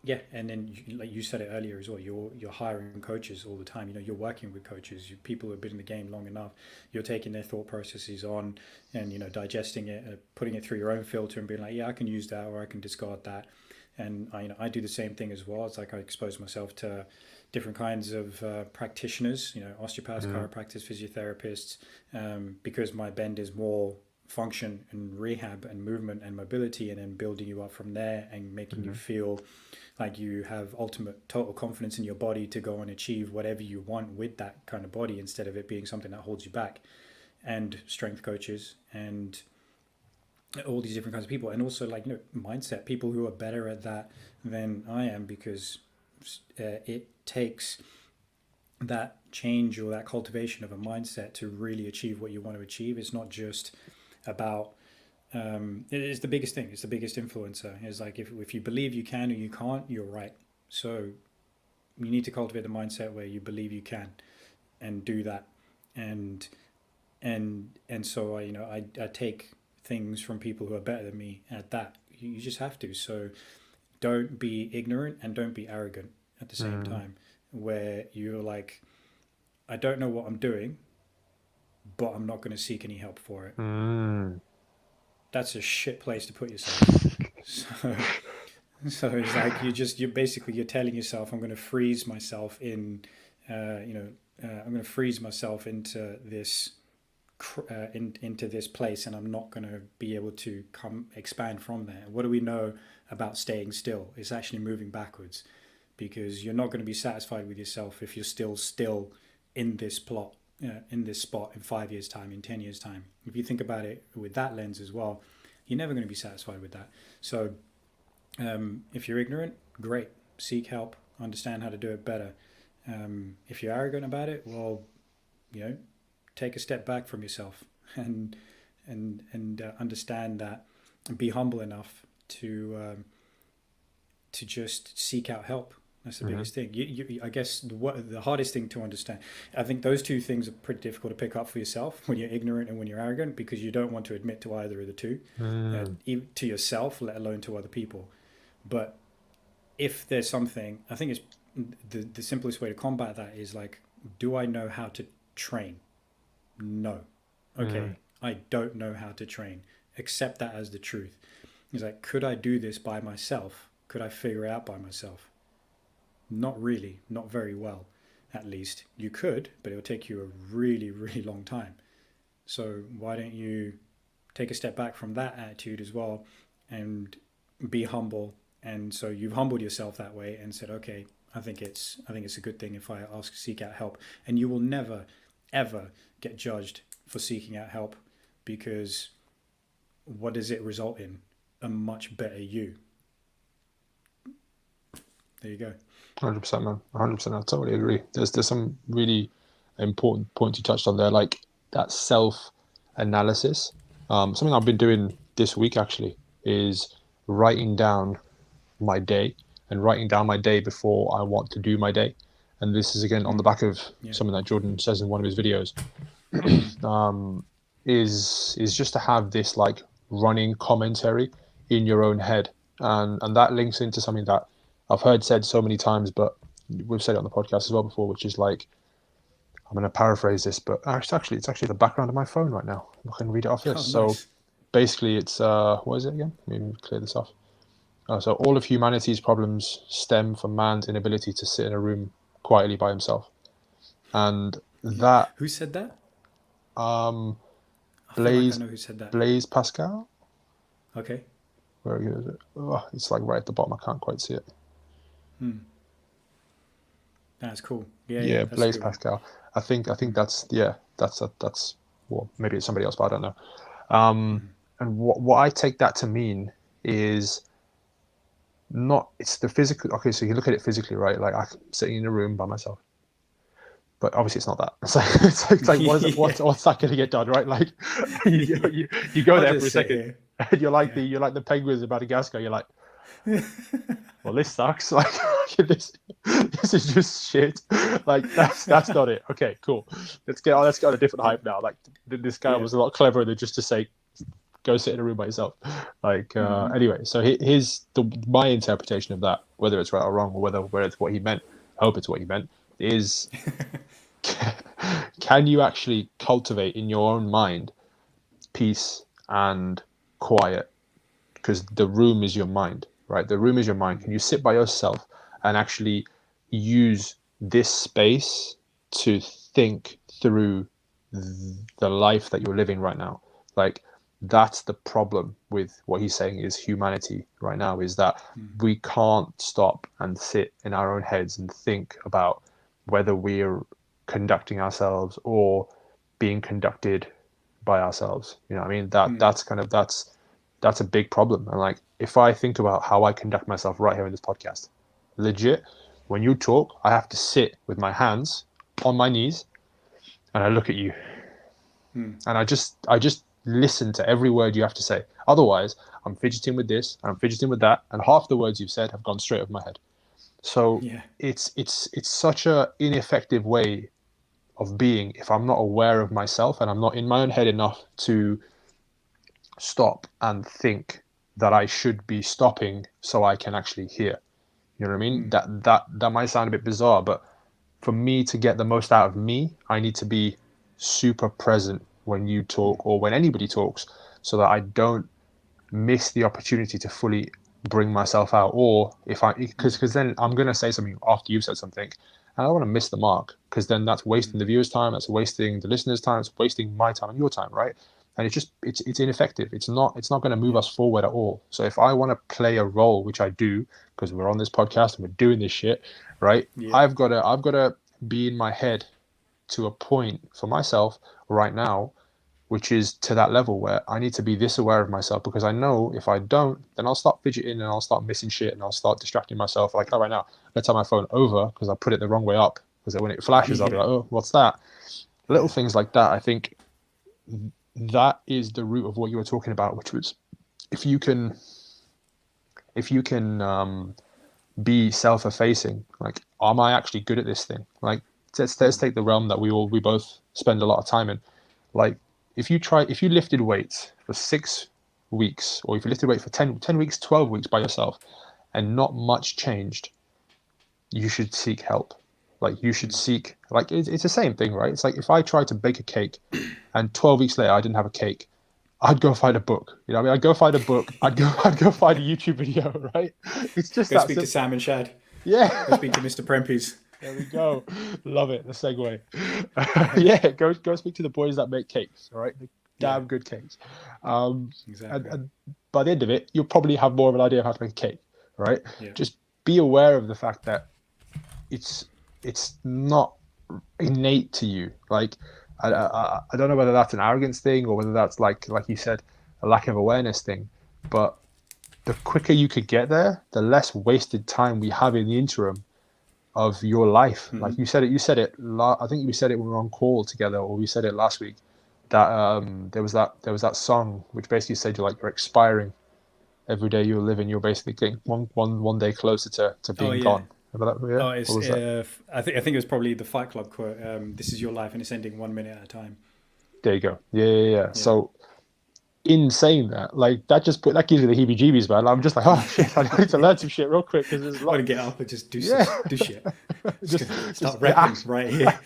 yeah, and then like you said it earlier as well. You're hiring coaches all the time. You're working with coaches, people who have been in the game long enough. You're taking their thought processes on, and digesting it, putting it through your own filter, and being like, yeah, I can use that or I can discard that. And I do the same thing as well. It's like I expose myself to different kinds of practitioners, osteopaths, chiropractors, physiotherapists, because my bend is more function and rehab and movement and mobility, and then building you up from there and making you Mm-hmm. feel like you have ultimate total confidence in your body to go and achieve whatever you want with that kind of body, instead of it being something that holds you back. And strength coaches and all these different kinds of people, and also like mindset people who are better at that than I am, because it takes that change or that cultivation of a mindset to really achieve what you want to achieve. It's not just about it is the biggest thing. It's the biggest influencer. It's like if you believe you can or you can't, you're right. So you need to cultivate the mindset where you believe you can and do that. And so I take things from people who are better than me at that. You just have to. So don't be ignorant and don't be arrogant at the same Mm. time, where you're like, I don't know what I'm doing, but I'm not going to seek any help for it. Mm. That's a shit place to put yourself. So it's like you're telling yourself, I'm going to freeze myself in, I'm going to freeze myself into this into this place, and I'm not going to be able to come expand from there. What do we know about staying still? It's actually moving backwards, because you're not going to be satisfied with yourself if you're still in this plot, in this spot in 5 years' time, in 10 years' time. If you think about it with that lens as well, you're never going to be satisfied with that. So if you're ignorant, great, seek help, understand how to do it better. If you're arrogant about it, well, you know, take a step back from yourself and understand that, and be humble enough to just seek out help. That's the Mm-hmm. biggest thing. I guess the hardest thing to understand. I think those two things are pretty difficult to pick up for yourself when you're ignorant and when you're arrogant, because you don't want to admit to either of the two, Mm. to yourself, let alone to other people. But if there's something, I think it's the simplest way to combat that is like, do I know how to train? No. Mm. Okay, I don't know how to train. Accept that as the truth. It's like, could I do this by myself? Could I figure it out by myself? Not really, not very well, at least. You could, but it will take you a really, really long time. So why don't you take a step back from that attitude as well, and be humble? And so you've humbled yourself that way and said, okay, I think it's a good thing if I seek out help. And you will never ever get judged for seeking out help, because what does it result in? A much better you. There you go. 100%, man. 100%. I totally agree. There's some really important points you touched on there, like that self analysis. Something I've been doing this week actually is writing down my day and writing down my day before I want to do my day. And this is again on the back of Yeah. something that Jordan says in one of his videos. Is just to have this like running commentary in your own head, and that links into something that I've heard said so many times, but we've said it on the podcast as well before, which is like, I'm going to paraphrase this, but it's actually the background of my phone right now. I can read it off this. Oh, So nice. basically, it's what is it again? Let me clear this off. So all of humanity's problems stem from man's inability to sit in a room quietly by himself, and Yeah. that Who said that? um, I feel like I Blaise know who said that. Blaise Pascal. Okay. Where is it? Oh, it's like right at the bottom. I can't quite see it. Hmm. That's cool. Yeah, yeah, Yeah, that's a Blaise good one. Pascal. I think Hmm. that's well, maybe it's somebody else, but I don't know. Um, Hmm. and what I take that to mean is not it's the physical. Okay, so you look at it physically, right? Like I'm sitting in a room by myself, but obviously it's not that. It's like Yeah. what's that going to get done, right? Like you, Yeah. you go I'll there for a just sit second, here. and Yeah. you're like the penguins in Madagascar. You're like, well, this sucks. Like this is just shit. Like that's not it. Okay, cool. Let's get on a different Yeah. hype now. Like this guy Yeah. was a lot cleverer than just to say go sit in a room by yourself. Like Hmm. anyway, so my interpretation of that, whether it's right or wrong, or whether it's what he meant, I hope it's what he meant, is can you actually cultivate in your own mind peace and quiet, because the room is your mind, right? The room is your mind. Can you sit by yourself and actually use this space to think through the life that you're living right now? Like, that's the problem with what he's saying is humanity right now, is that Mm. we can't stop and sit in our own heads and think about whether we're conducting ourselves or being conducted by ourselves. You know what I mean? Mm. That's a big problem. And like, if I think about how I conduct myself right here in this podcast, legit, when you talk, I have to sit with my hands on my knees and I look at you Mm. and I just listen to every word you have to say. Otherwise, I'm fidgeting with this, I'm fidgeting with that, and half the words you've said have gone straight over my head. So Yeah. it's such a ineffective way of being if I'm not aware of myself and I'm not in my own head enough to stop and think that I should be stopping so I can actually hear. You know what I mean? Mm. That might sound a bit bizarre, but for me to get the most out of me, I need to be super present when you Mm. talk or when anybody talks so that I don't miss the opportunity to fully bring myself out. Or if I, Mm. because then I'm going to say something after you've said something and I don't want to miss the mark because then that's wasting Mm. the viewer's time, that's wasting the listener's time, it's wasting my time and your time, right? And it's ineffective. It's not going to move Yeah. us forward at all. So if I want to play a role, which I do because we're on this podcast and we're doing this shit, right? Yeah. I've got to be in my head to a point for myself right now, which is to that level where I need to be this aware of myself because I know if I don't, then I'll start fidgeting and I'll start missing shit and I'll start distracting myself. Like, oh, right now, let's have my phone over because I put it the wrong way up. Because when it flashes, I'll be Yeah. like, oh, what's that? Little Yeah. things like that. I think that is the root of what you were talking about, which was if you can, if you can be self-effacing, like, am I actually good at this thing? Like, let's Mm. take the realm that we both spend a lot of time in. Like, if you lifted weights for 6 weeks, or if you lifted weight for 10 weeks, 12 weeks by yourself, and not much changed, you should seek help. Like, you should Mm. seek, like, it's the same thing, right? It's like if I tried to bake a cake and 12 weeks later I didn't have a cake, I'd go find a book. You know what I mean? I'd go find a book. I'd go find a YouTube video, right? It's just Go that speak to simple. Sam and Shad. Go Yeah. speak to Mr. Prempis. There we go. Love it. The segue. Yeah. Yeah, go speak to the boys that make cakes. All right, the Yeah. damn good cakes. Um, and, Exactly. and by the end of it, you'll probably have more of an idea of how to make a cake. Right? Yeah. Just be aware of the fact that it's it's not innate to you. Like, I don't know whether that's an arrogance thing or whether that's like you said, a lack of awareness thing. But the quicker you could get there, the less wasted time we have in the interim of your life. Mm-hmm. Like you said it. You said it. I think we said it when we were on call together, or we said it last week. That there was that song which basically said you're expiring every day you're living. You're basically getting one day closer to Oh being yeah. gone. Remember that? Yeah. Oh, What it's was that? I think it was probably the Fight Club quote. This is your life, and it's ending 1 minute at a time. There you go. Yeah. Yeah. So in saying that, like that gives me the heebie-jeebies, man. I'm just like, oh shit, I need to learn some shit real quick because there's a I want lot. to get up and just do Yeah. stuff, do shit. Just just gonna just start rapping act right here.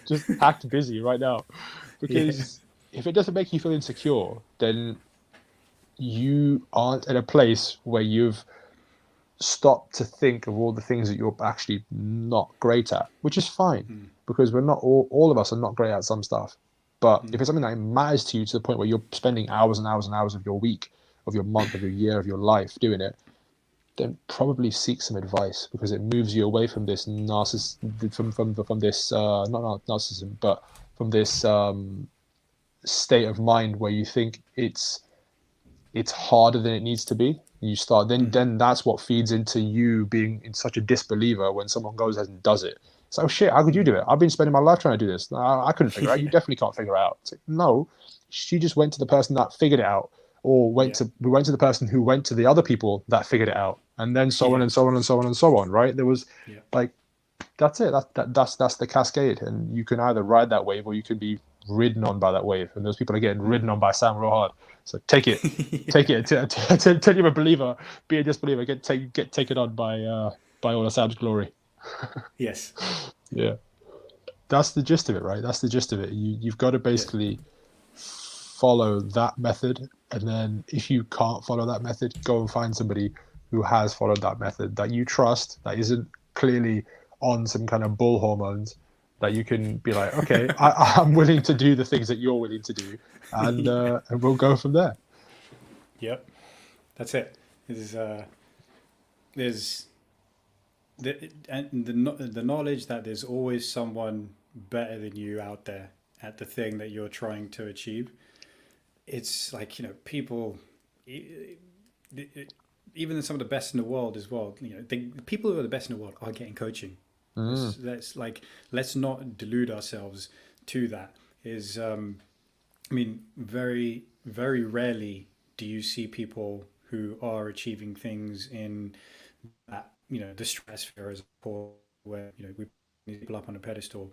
just act busy right now, Yeah. because if it doesn't make you feel insecure, then you aren't in a place where you've stopped to think of all the things that you're actually not great at, which is fine, Mm. because we're not all of us are not great at some stuff. But if Mm. it's something that matters to you to the point where you're spending hours and hours and hours of your week, of your month, of your year, of your life doing it, then probably seek some advice, because it moves you away from this from this not narcissism, but from this state of mind where you think it's harder than it needs to be. You start Mm-hmm. then that's what feeds into you being in such a disbeliever when someone goes ahead and does it. So, oh shit, how could you Mm. do it? I've been spending my life trying to do this. I couldn't figure it out. You Yeah. definitely can't figure it out. It's like, no, she just went to the person that figured it out, or Yeah. we went to the person who went to the other people that figured it out, and then so on Yeah. and so on and so on and so on. Right? There was Yeah. like, that's it. That's the cascade, and you can either ride that wave or you can be ridden on by that wave. And those people are getting ridden Mm. on by Sam real hard. So take it, take Yeah. it. Tell you're a believer, be a disbeliever. Get taken on by all of Sam's glory. Yes. Yeah, that's the gist of it, right? That's the gist of it. You've got to Yeah. basically follow that method, and then if you can't follow that method, go and find somebody who has followed that method that you trust, that isn't clearly on some kind of bull hormones, that you can be like, okay, I'm willing to do the things that you're willing to do, and we'll go from there. Yep, that's it. There's the knowledge that there's always someone better than you out there at the thing that you're trying to achieve. It's like, people, even some of the best in the world as well. The people who are the best in the world are getting coaching. Mm, Let's not delude ourselves to that. I mean, very very rarely do you see people who are achieving things in that, the stratosphere, as a whole, where we put people up on a pedestal,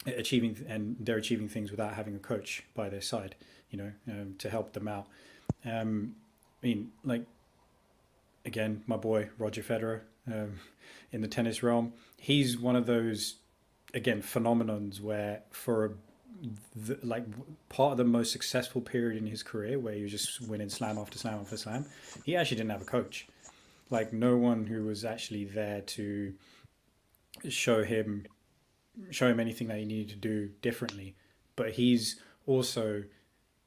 achieving, and they're achieving things without having a coach by their side, to help them out. I mean, like, again, my boy Roger Federer, in the tennis realm, he's one of those, again, phenomenons where for like part of the most successful period in his career, where he was just winning slam after slam after slam, he actually didn't have a coach. Like, no one who was actually there to show him show him anything that he needed to do differently. But he's also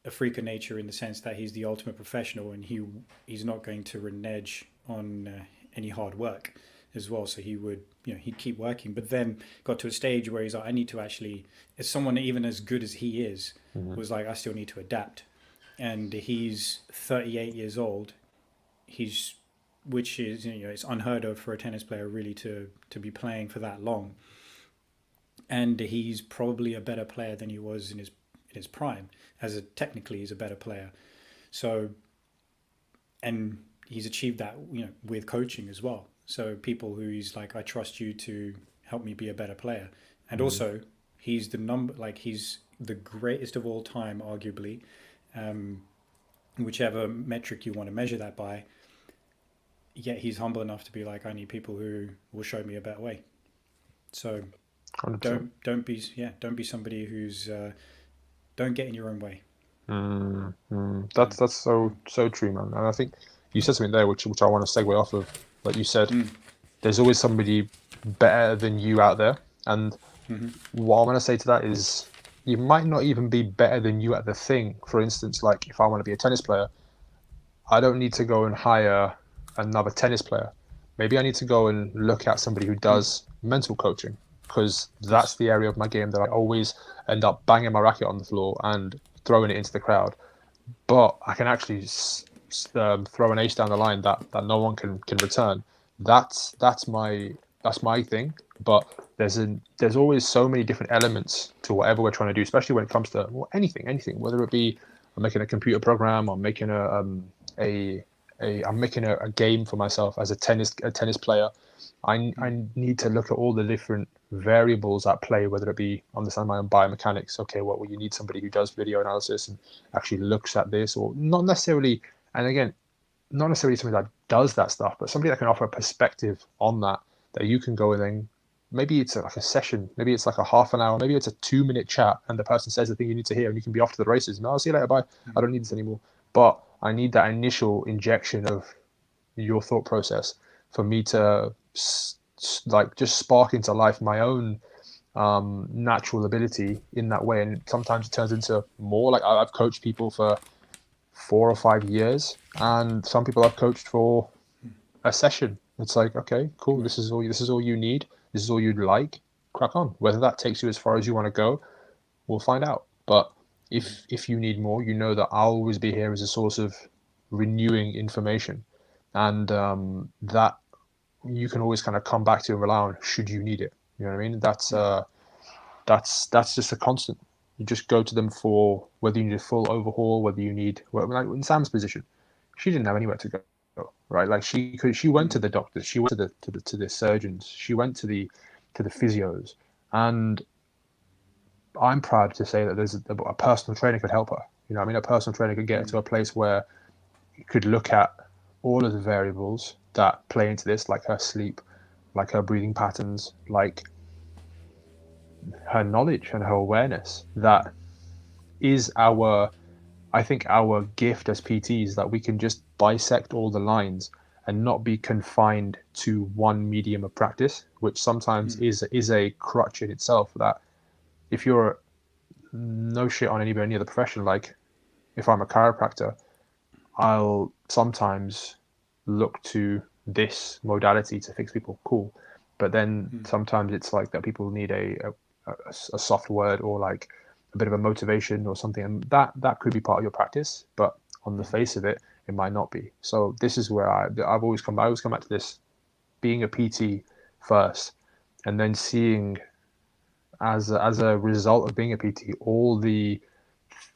a freak of nature in the sense that he's the ultimate professional, and he's not going to renege on any hard work as well. So he'd keep working, but then got to a stage where he's like, I need to actually, as someone even as good as he is, mm-hmm. was like, I still need to adapt. And he's 38 years old. He's Which is, it's unheard of for a tennis player really to be playing for that long. And he's probably a better player than he was in his prime. Technically, he's a better player. So, and he's achieved that, with coaching as well. So people who he's like, I trust you to help me be a better player. And Mm-hmm. also, he's the greatest of all time, arguably, whichever metric you want to measure that by. Yet he's humble enough to be like, I need people who will show me a better way. So 100%. don't be somebody who's don't get in your own way. That's so true, man. And I think you said something there, which I want to segue off of. Like you said, Mm. there's always somebody better than you out there, and Mm-hmm. what I want to say to that is, you might not even be better than you at the thing. For instance, like if I want to be a tennis player, I don't need to go and hire another tennis player. Maybe I need to go and look at somebody who Mm. does mental coaching, because that's Yes. the area of my game that I always end up banging my racket on the floor and throwing it into the crowd. But I can actually throw an ace down the line that no one can return. That's my thing. But there's always so many different elements to whatever we're trying to do, especially when it comes to, well, anything, whether it be I'm making a computer program, I'm making a I'm making a game for myself as a tennis player. Mm. I need to look at all the different variables at play, whether it be understand my own biomechanics. Okay, well, you need somebody who does video analysis and actually looks at this, or not necessarily, and again, not necessarily somebody that does that stuff, but somebody that can offer a perspective on that you can go in and maybe it's like a session, maybe it's like a half an hour, maybe it's a 2 minute chat, and the person says the thing you need to hear, and you can be off to the races. No, I'll see you later, bye. I Mm. don't need this anymore. But I need that initial injection of your thought process for me to like just spark into life my own natural ability in that way. And sometimes it turns into more. Like I've coached people for 4 or 5 years, and some people I've coached for a session. It's like, okay, cool. Right. This is all you need. This is all you'd like. Crack on. Whether that takes you as far as you want to go, we'll find out. But Mm. if you need more, you know that I'll always be here as a source of renewing information, and that you can always kind of come back to and rely on should you need it. You know what I mean? Yeah. That's just a constant. You just go to them for whether you need a full overhaul, whether you need, well, like in Sam's position, she didn't have anywhere to go, right? Like she went to Mm. the doctors, she went to the surgeons, she went to the physios, and I'm proud to say that there's a personal trainer could help her. You know, what I mean, a personal trainer could get her Mm. to a place where you could look at all of the variables that play into this, like her sleep, like her breathing patterns, like her knowledge and her awareness. That is I think our gift as PTs, that we can just bisect all the lines and not be confined to one medium of practice, which sometimes is a crutch in itself. That if you're no shit on any other profession, like if I'm a chiropractor, I'll sometimes look to this modality to fix people. Cool, but then sometimes it's like that people need a soft word or like a bit of a motivation or something, and that could be part of your practice, but on the face of it, it might not be. So this is where I've always come. I always come back to this: being a PT first, and then seeing as a result of being a PT all the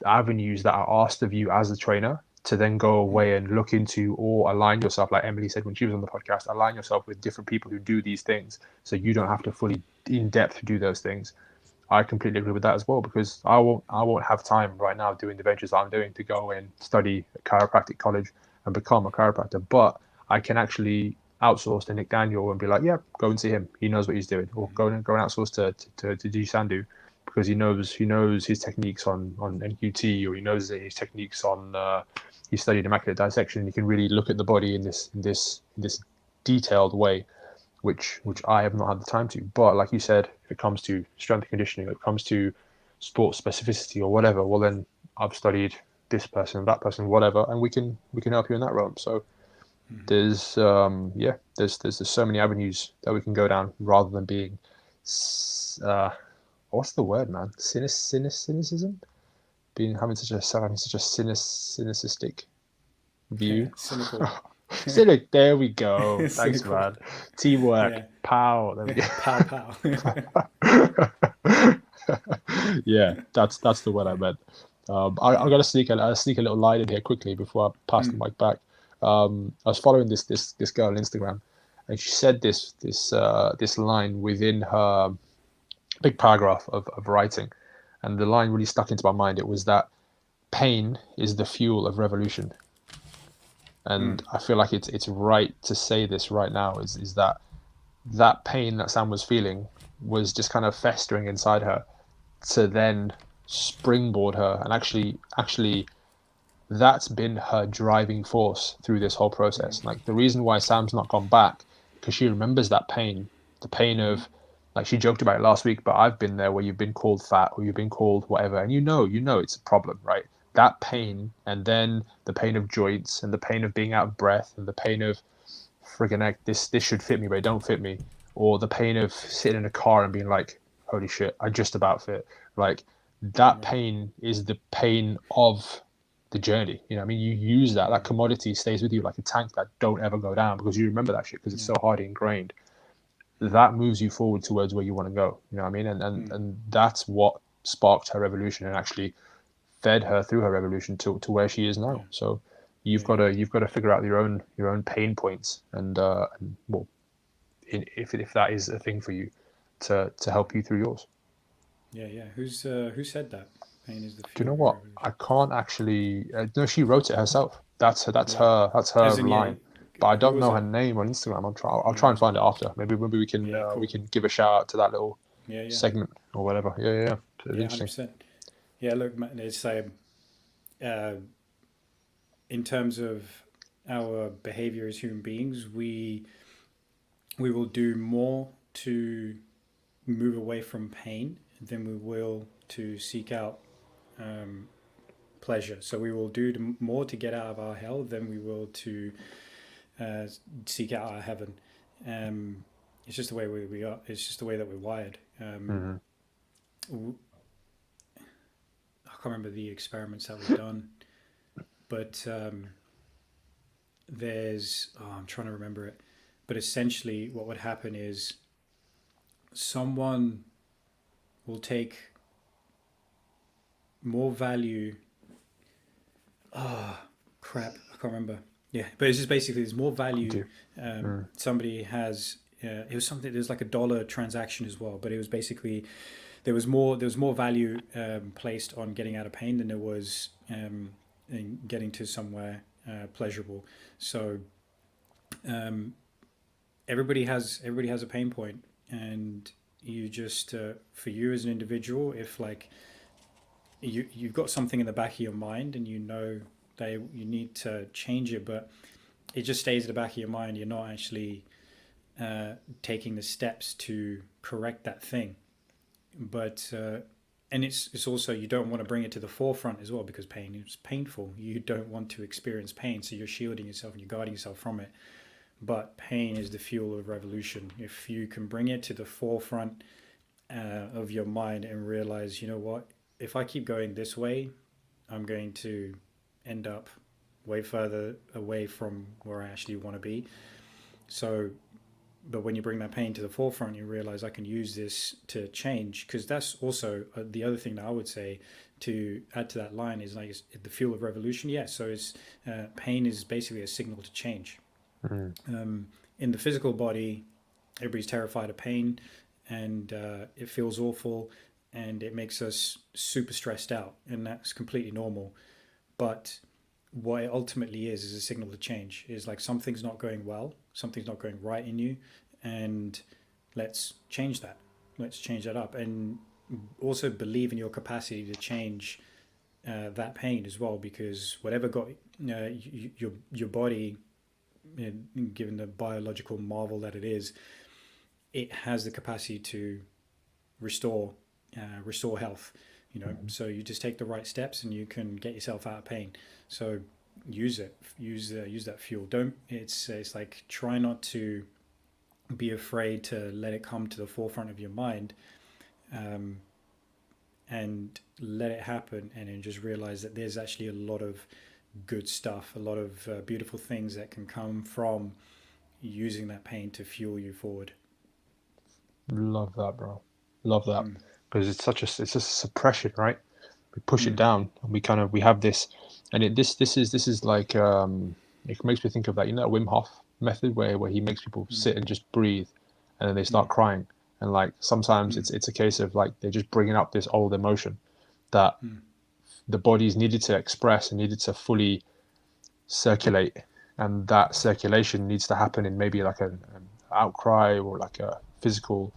avenues that are asked of you as a trainer to then go away and look into or align yourself, like Emily said when she was on the podcast, align yourself with different people who do these things so you don't have to fully in depth do those things. I completely agree with that as well, because I won't have time right now doing the ventures I'm doing to go and study at chiropractic college and become a chiropractor. But I can actually outsource to Nick Daniel and be like, yeah, go and see him. He knows what he's doing. Or go and outsource to G Sandu, because he knows his techniques on NQT, or he knows his techniques on he studied immaculate dissection. He can really look at the body in this detailed way, which I have not had the time to. But like you said, if it comes to strength and conditioning, if it comes to sports specificity or whatever, well then I've studied this person, that person, whatever, and we can help you in that realm. So there's there's so many avenues that we can go down rather than being what's the word, man? Cynicism? Being having such a cynicistic Yeah, view. cynical. Cynic, there we go. Thanks, Cynical. man. Teamwork. Yeah. Pow. There we Pow pow. go. Yeah, that's the word I meant. I got to sneak a little line in here quickly before I pass the mic back. I was following this girl on Instagram, and she said this line within her big paragraph of writing, and the line really stuck into my mind. It was that pain is the fuel of revolution. And I feel like it's right to say this right now, is that pain that Sam was feeling was just kind of festering inside her to then springboard her, and actually that's been her driving force through this whole process. Like the reason why Sam's not gone back, because she remembers that pain, the pain of, like she joked about it last week, but I've been there where you've been called fat or you've been called whatever, and you know it's a problem, right? That pain, and then the pain of joints, and the pain of being out of breath, and the pain of friggin' heck, this should fit me, but it don't fit me, or the pain of sitting in a car and being like, holy shit, I just about fit. Like that pain is the pain of the journey. You know what I mean? You use that commodity stays with you like a tank that don't ever go down, because you remember that shit because it's so hard ingrained. That moves you forward towards where you want to go. You know what I mean? And that's what sparked her revolution and actually fed her through her revolution to where she is now. So you've got to figure out your own pain points, and well, if that is a thing for you, to help you through yours. Yeah. Who said that? Pain is the Do you fuel know of what? revolution. I can't actually. No, she wrote it herself. Yeah. That's As her in, yeah. line. But I Who don't was know her it? name on Instagram. I'll No try and worries. find it after. Maybe Yeah. we Cool. can give a shout out to that little Yeah. segment or whatever. Yeah. It's Yeah. hundred interesting. percent. Yeah. Look, man, it's uh, in terms of our behavior as human beings, we will do more to move away from pain than we will to seek out um, pleasure. So we will do more to get out of our hell than we will to uh, seek out our heaven. Um, it's just the way we are. It's just the way that we're wired. Mm-hmm. I can't remember the experiments that were done, but I'm trying to remember it. But essentially, what would happen is someone will take more value. Crap, I can't remember. Yeah, but it's just basically there's more Do value you? Mm. somebody has. It was something. There was like a dollar transaction as well, but it was basically there was more value placed on getting out of pain than there was in getting to somewhere pleasurable. So everybody has a pain point, and you just for you as an individual, if like you've got something in the back of your mind and you know that you need to change it, but it just stays at the back of your mind. You're not actually taking the steps to correct that thing. But and it's also, you don't want to bring it to the forefront as well, because pain is painful. You don't want to experience pain, so you're shielding yourself and you're guarding yourself from it. But pain is the fuel of revolution. If you can bring it to the forefront of your mind and realize, you know what, if I keep going this way, I'm going to end up way further away from where I actually want to be. So, but when you bring that pain to the forefront, you realize I can use this to change. Because that's also the other thing that I would say to add to that line is like, the fuel of revolution. Yeah, so it's pain is basically a signal to change. Mm. In the physical body, everybody's terrified of pain, and it feels awful, and it makes us super stressed out, and that's completely normal. But what it ultimately is a signal to change. Is like, something's not going well, something's not going right in you, and let's change that. Let's change that up, and also believe in your capacity to change that pain as well, because whatever got your body, given the biological marvel that it is, it has the capacity to restore restore health. So you just take the right steps and you can get yourself out of pain. So use it, use that fuel. Don't It's like, try not to be afraid to let it come to the forefront of your mind, um, and let it happen, and then just realize that there's actually a lot of good stuff, a lot of beautiful things that can come from using that pain to fuel you forward. Love that, bro. Love that. Mm, Because it's a suppression, right? We push it mm, down, and we have this, and this is like it makes me think of that, Wim Hof method where he makes people mm, sit and just breathe, and then they start mm, crying, and like sometimes mm, it's a case of like they're just bringing up this old emotion that mm, the body's needed to express and needed to fully circulate, and that circulation needs to happen in maybe like an outcry or like a physical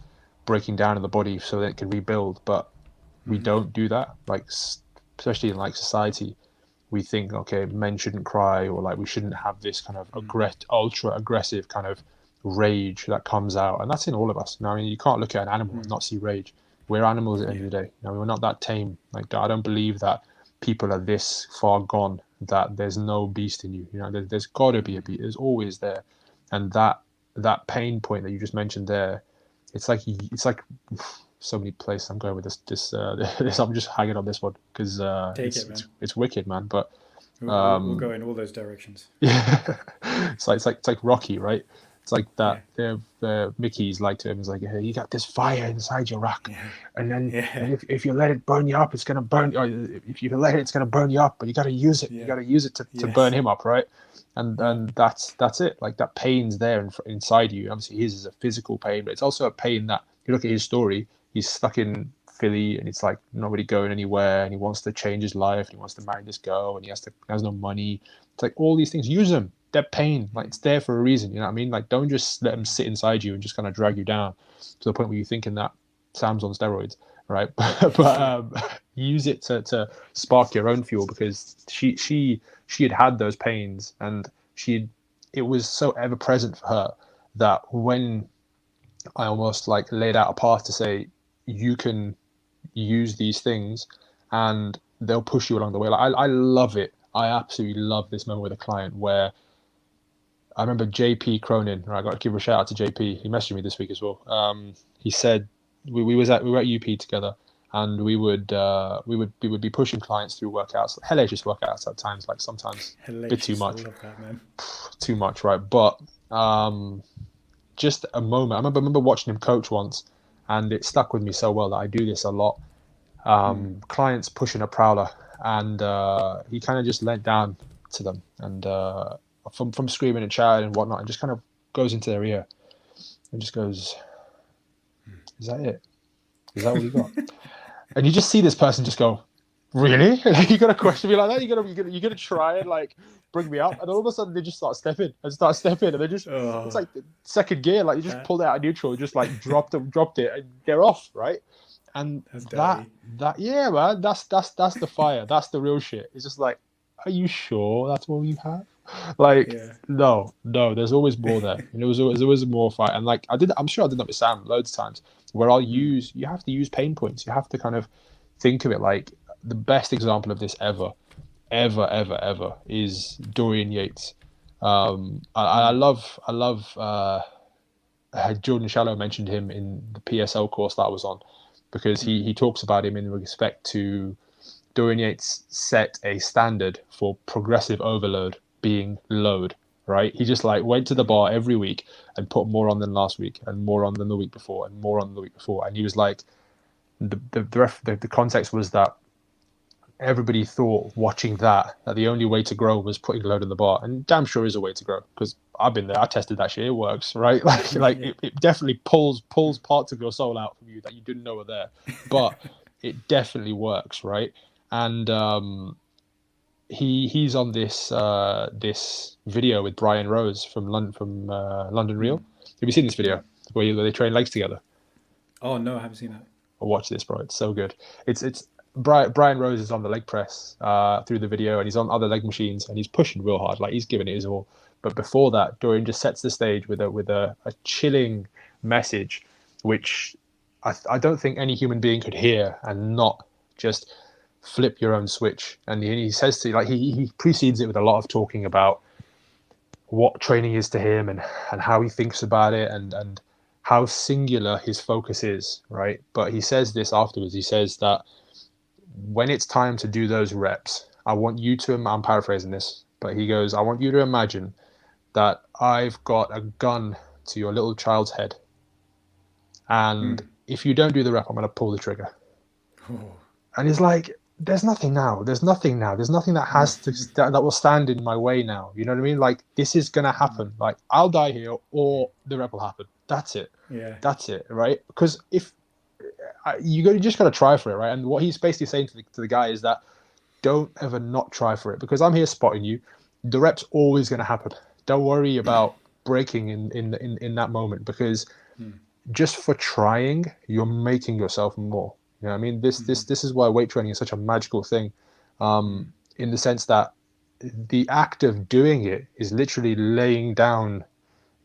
breaking down of the body so that it can rebuild. But we mm, don't do that, like especially in like society. We think, okay, men shouldn't cry, or like we shouldn't have this kind of mm, ultra aggressive kind of rage that comes out, and that's in all of us. I mean, you can't look at an animal and mm. not see rage. We're animals at the end Yeah. of the day. We're not that tame. Like, I don't believe that people are this far gone that there's no beast in you. There's got to be a Mm, beast. There's always there, and that pain point that you just mentioned there, it's like so many places I'm going with this. I'm just hanging on this one because take it's it, it's man. it's wicked, man. But We'll go um, in all those directions. yeah, it's like Rocky, right? It's like Yeah. that. The Mickey's like to him. It's like, hey, you got this fire inside your rock, Yeah. and then Yeah. and if you let it burn you up, it's gonna burn. Or if you let it, it's gonna burn you up. But you gotta use it. You Yeah. gotta use it to burn Yes. him up, right? And Yeah. and that's it. Like that pain's there inside you. Obviously, his is a physical pain, but it's also a pain that you look at his story. He's stuck in Philly, and it's like not really going anywhere, and he wants to change his life, and he wants to marry this girl, and he has no money. It's like all these things. Use them. They're pain. Like Mm, it's there for a reason. You know what I mean? Like don't just let them mm, sit inside you and just kind of drag you down to the point where you're thinking that Sam's on steroids, right? but yeah. use it to spark your own fuel, because she had had those pains, and she it was so ever present for her that when I almost like laid out a path to say you can use these things and they'll push you along the way. Like I love it. I absolutely love this moment with a client where I remember JP Cronin. Right, I got to give a shout out to JP. He messaged me this week as well. He said we were at UP together, and we would be pushing clients through workouts, hellacious workouts at times. Like sometimes a bit too Hellacious. I much, love that, man. too much, right? But just a moment. I remember watching him coach once, and it stuck with me so well that I do this a lot. Mm, Clients pushing a prowler, and he kind of just leant down to them, and from screaming and shouting and whatnot, and just kind of goes into their ear and just goes, "Is that it? Is that all you got?" And you just see this person just go, "Really? Like, you got to question me like that? You gonna try and like bring me up?" And all of a sudden they just start stepping, and they just it's oh, like the second gear, like you just that pulled it out of neutral, just like dropped it, and they're off, right? And that's that dirty. that man, that's the fire. That's the real shit. It's just like, are you sure that's all you have? Like, Yeah. no, there's always more there. And there was always more fight. And like I'm sure I did that with Sam loads of times where Mm, you have to use pain points. You have to kind of think of it like the best example of this ever is Dorian Yates. mm, I love Jordan Shallow mentioned him in the PSL course that I was on because mm, he talks about him in respect to Dorian Yates set a standard for progressive overload being load, right? He just like went to the mm. bar every week and put more on than last week and more on than the week before and more on than the week before. And he was like, the context was that everybody thought watching that the only way to grow was putting load in the bar, and damn sure is a way to grow because I've been there, I tested that shit, it works, right? Like Yeah. it definitely pulls parts of your soul out from you that you didn't know were there, but it definitely works, right? And he's on this video with Brian Rose from London Real. Mm, Have you seen this yeah. video where they train legs together? Oh no, I haven't seen that. Watch this, bro. It's so good. It's Brian Rose is on the leg press through the video, and he's on other leg machines, and he's pushing real hard, like he's giving it his all. But before that, Dorian just sets the stage with a chilling message, which I don't think any human being could hear and not just flip your own switch. And he says to like he precedes it with a lot of talking about what training is to him and how he thinks about it and how singular his focus is, right? But he says this afterwards. He says that when it's time to do those reps, I want you to, I'm paraphrasing this, but he goes, I want you to imagine that I've got a gun to your little child's head. And Mm. if you don't do the rep, I'm going to pull the trigger. Oh. And he's like, there's nothing now. There's nothing now. There's nothing that Mm, has to that will stand in my way now. You know what I mean? Like this is gonna mm. happen. Like I'll die here, or the rep will happen. That's it. Yeah. That's it. Right? Because if you just gotta try for it, right? And what he's basically saying to the guy is that don't ever not try for it because I'm here spotting you. The rep's always gonna happen. Don't worry about breaking in that moment because Mm, just for trying, you're making yourself more. You know what I mean? This mm, this this is why weight training is such a magical thing, mm, in the sense that the act of doing it is literally laying down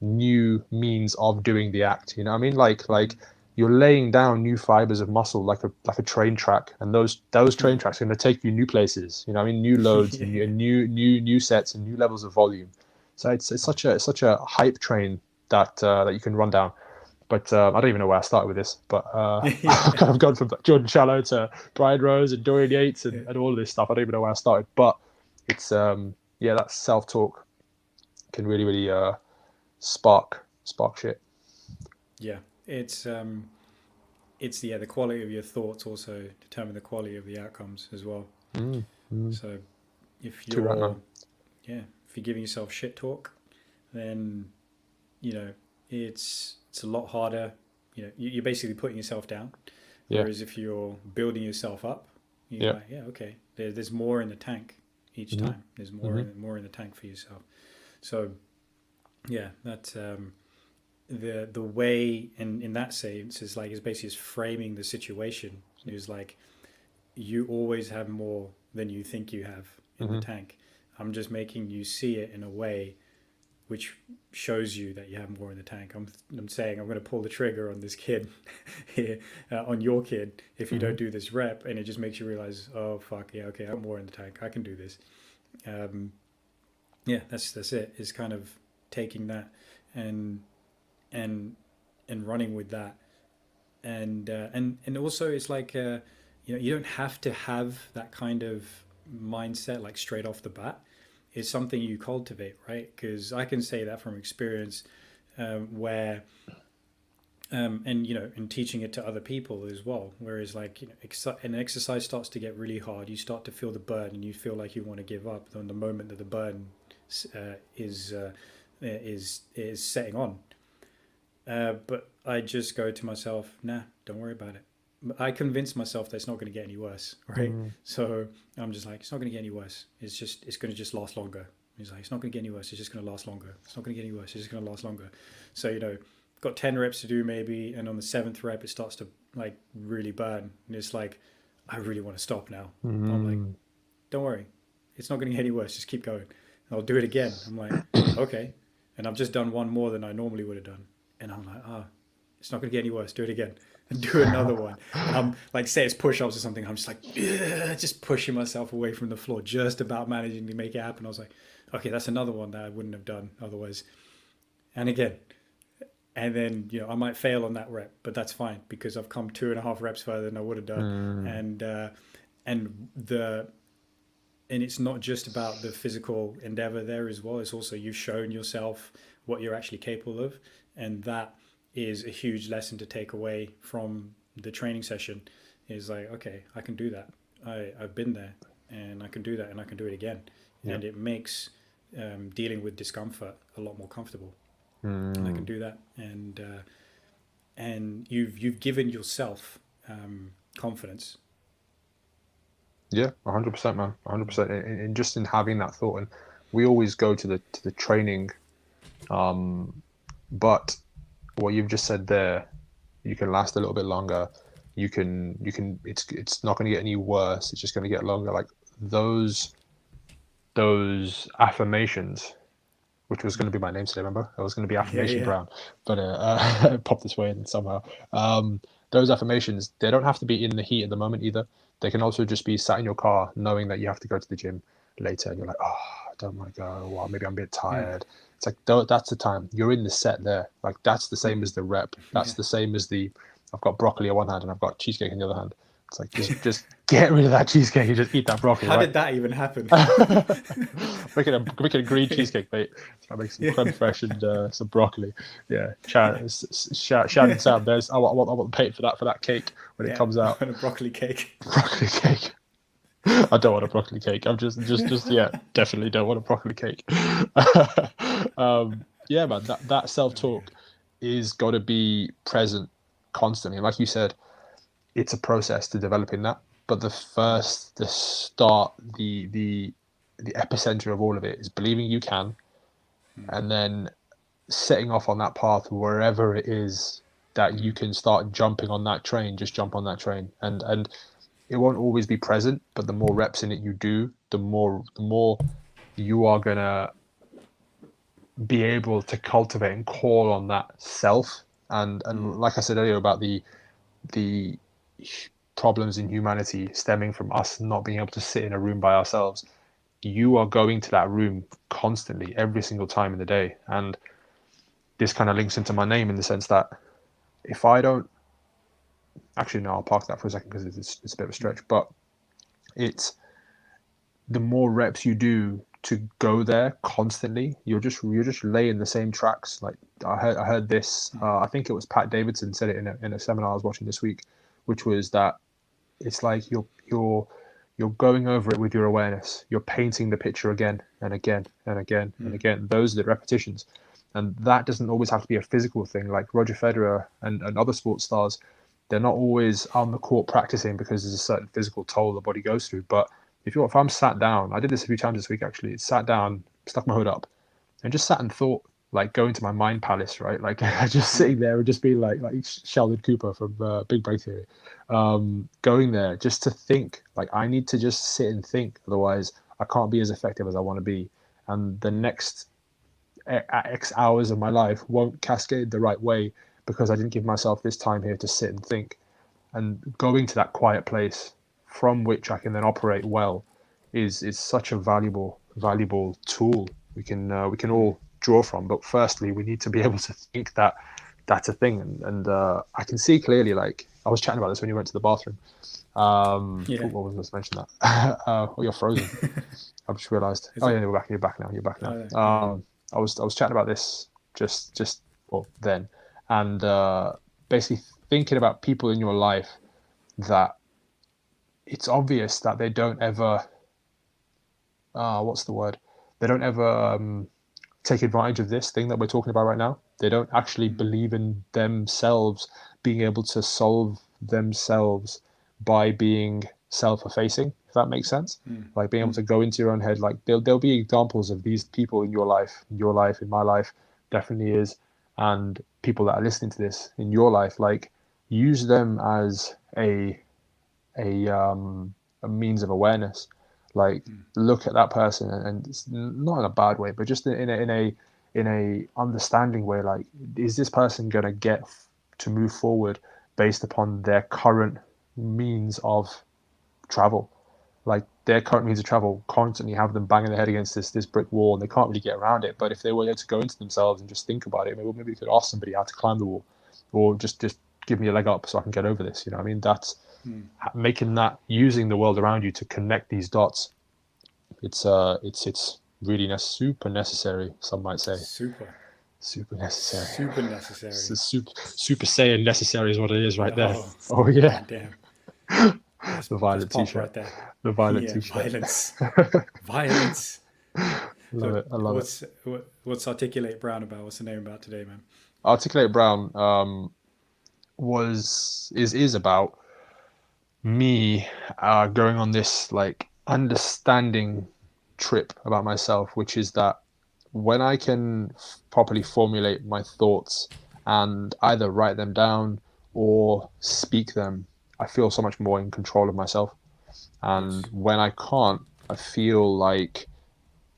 new means of doing the act. You know what I mean? Like mm. you're laying down new fibers of muscle like a train track, and those train Yeah. tracks are going to take you new places. You know what I mean? New loads and Yeah. new sets and new levels of volume. So it's such a hype train that you can run down. But I don't even know where I started with this. But I've Yeah. kind of gone from Jordan Shallow to Brian Rose and Dorian Yates Yeah. and all of this stuff. I don't even know where I started. But it's yeah, that self talk can really spark shit. Yeah. It's the quality of your thoughts also determine the quality of the outcomes as well. Mm, mm, So if too right, man. you're yeah, if you're giving yourself shit talk, then you know it's a lot harder. You know, you're basically putting yourself down. Yeah, Whereas if you're building yourself up, you're yeah. like, yeah, okay, there's more in the tank each Mm-hmm, time. There's mm-hmm. more in the tank for yourself. So yeah, that the way in that sense is like it's basically just framing the situation. It's like you always have more than you think you have in the Mm-hmm. tank. I'm just making you see it in a way which shows you that you have more in the tank. I'm saying I'm going to pull the trigger on this kid here, on your kid, if you Mm-hmm. don't do this rep, and it just makes you realize, oh fuck, yeah, okay, I have more in the tank. I can do this. Um, yeah, that's it. Is kind of taking that and and and running with that, and also it's like you don't have to have that kind of mindset like straight off the bat. It's something you cultivate, right? Because I can say that from experience, where and in teaching it to other people as well. Whereas like an exercise starts to get really hard, you start to feel the burn, and you feel like you want to give up. On the moment that the burn is is setting on, but I just go to myself, nah, don't worry about it. I convince myself that it's not going to get any worse, right? Mm-hmm. So I'm just like, it's not going to get any worse. It's going to just last longer. He's like, it's not going to get any worse. It's just going to last longer. It's not going to get any worse. It's just going to last longer. So got 10 reps to do maybe, and on the seventh rep, it starts to like really burn, and it's like, I really want to stop now. I'm like, Mm-hmm. don't worry, it's not going to get any worse. Just keep going. I'll do it again. I'm like, okay. And I've just done one more than I normally would have done. And I'm like, it's not going to get any worse. Do it again. And do another one. And I'm like, say it's push ups or something. I'm just like, just pushing myself away from the floor, just about managing to make it happen. I was like, okay, that's another one that I wouldn't have done otherwise. And again, and then I might fail on that rep, but that's fine because I've come 2.5 reps further than I would have done. Mm, And uh, and the and it's not just about the physical endeavor there as well. It's also you've shown yourself what you're actually capable of, and that is a huge lesson to take away from the training session. Is like, okay, I can do that. I've been there, and I can do that, and I can do it again, yeah. and it makes dealing with discomfort a lot more comfortable. And I can Mm, do that, and you've given yourself confidence. yeah, 100%, man, 100%. And just in having that thought, and we always go to the training, but what you've just said there, you can last a little bit longer. You can. It's not going to get any worse. It's just going to get longer. Like those those affirmations, which was going to be my name today. Remember, I was going to be Yeah, Affirmation yeah, Brown, but popped this way in somehow. Those affirmations, they don't have to be in the heat at the moment either. They can also just be sat in your car, knowing that you have to go to the gym later, and you're like, oh, I don't want to go. Well, maybe I'm a bit mm, tired. It's like that's the time you're in the set there. Like that's the same mm, as the rep. That's yeah. the same as the. I've got broccoli on one hand and I've got cheesecake in the other hand. It's like just get rid of that cheesecake and just eat that broccoli, How right? did that even happen? Making a green cheesecake, mate. So I make some creme Yeah, fraiche and some broccoli. Yeah, Shad and Sam. There's I want the pay for that cake when it yeah. comes I out. want a broccoli cake. Broccoli cake. I don't want a broccoli cake. I'm just yeah, definitely don't want a broccoli cake. Yeah, man. That self Oh yeah. talk is got to be present constantly. Like you said, it's a process to developing that. But the start, the epicenter of all of it is believing you can, Mm, and then setting off on that path wherever it is that you mm, can start jumping on that train. Just jump on that train, and it won't always be present. But the more reps in it you do, the more you are gonna be able to cultivate and call on that self. And mm, like I said earlier about the problems in humanity stemming from us not being able to sit in a room by ourselves, you are going to that room constantly every single time in the day. And this kind of links into my name in the sense that if I don't actually, no, I'll park that for a second because it's a bit of a mm, stretch, but it's the more reps you do to go there constantly, you're just laying the same tracks. Like I heard this. mm, I think it was Pat Davidson said it in a seminar I was watching this week, which was that it's like you're going over it with your awareness. You're painting the picture again and again and again and mm, again. Those are the repetitions. And that doesn't always have to be a physical thing. Like Roger Federer and other sports stars, they're not always on the court practicing because there's a certain physical toll the body goes through. But if I'm sat down, I did this a few times this week actually. Sat down, stuck my hood up, and just sat and thought, like going to my mind palace, right? Like just mm, sitting there and just being like Sheldon Cooper from Big Bang Theory, going there just to think. Like I need to just sit and think, otherwise I can't be as effective as I want to be, and the next X hours of my life won't cascade the right way because I didn't give myself this time here to sit and think. And going to that quiet place from which I can then operate well is such a valuable tool we can mm. all draw from. But firstly, we need to be able to think that that's a thing, and I can see clearly. Like I was chatting about this when you went to the bathroom. Yeah. What was I supposed to mention that? Oh, you're frozen. I've just realised. Is Oh yeah, it? you're back. You're back now. You're back now. Oh, yeah. I was chatting about this just well then, and basically thinking about people in your life that it's obvious that they don't ever what's the word? They don't ever take advantage of this thing that we're talking about right now. They don't actually Mm, believe in themselves being able to solve themselves by being self-effacing, if that makes sense. mm, Like being able mm, to go into your own head. Like there'll be examples of these people in your life, in my life, definitely is, and people that are listening to this in your life. Like use them as a a means of awareness. Like, Mm. look at that person, and it's not in a bad way, but just in a understanding way. Like, is this person gonna get to move forward based upon their current means of travel? Like, their current means of travel constantly have them banging their head against this brick wall, and they can't really get around it. But if they were able to go into themselves and just think about it, maybe we could ask somebody how to climb the wall, or just give me a leg up so I can get over this. You know what I mean? That's Mm. making that, using the world around you to connect these dots. It's really super necessary. Some might say Super, super necessary. super necessary. Super Saiyan necessary is what it is right there. Oh, Oh yeah, goddamn. the That's violet pop t-shirt, right there. the violet Yeah, t-shirt. violence. Violence. Love So it. I love it. what's Articulate Brown about? What's the name about today, man? Articulate Brown is about me going on this like understanding trip about myself, which is that when I can properly formulate my thoughts and either write them down or speak them, I feel so much more in control of myself. And Yes. when I can't, I feel like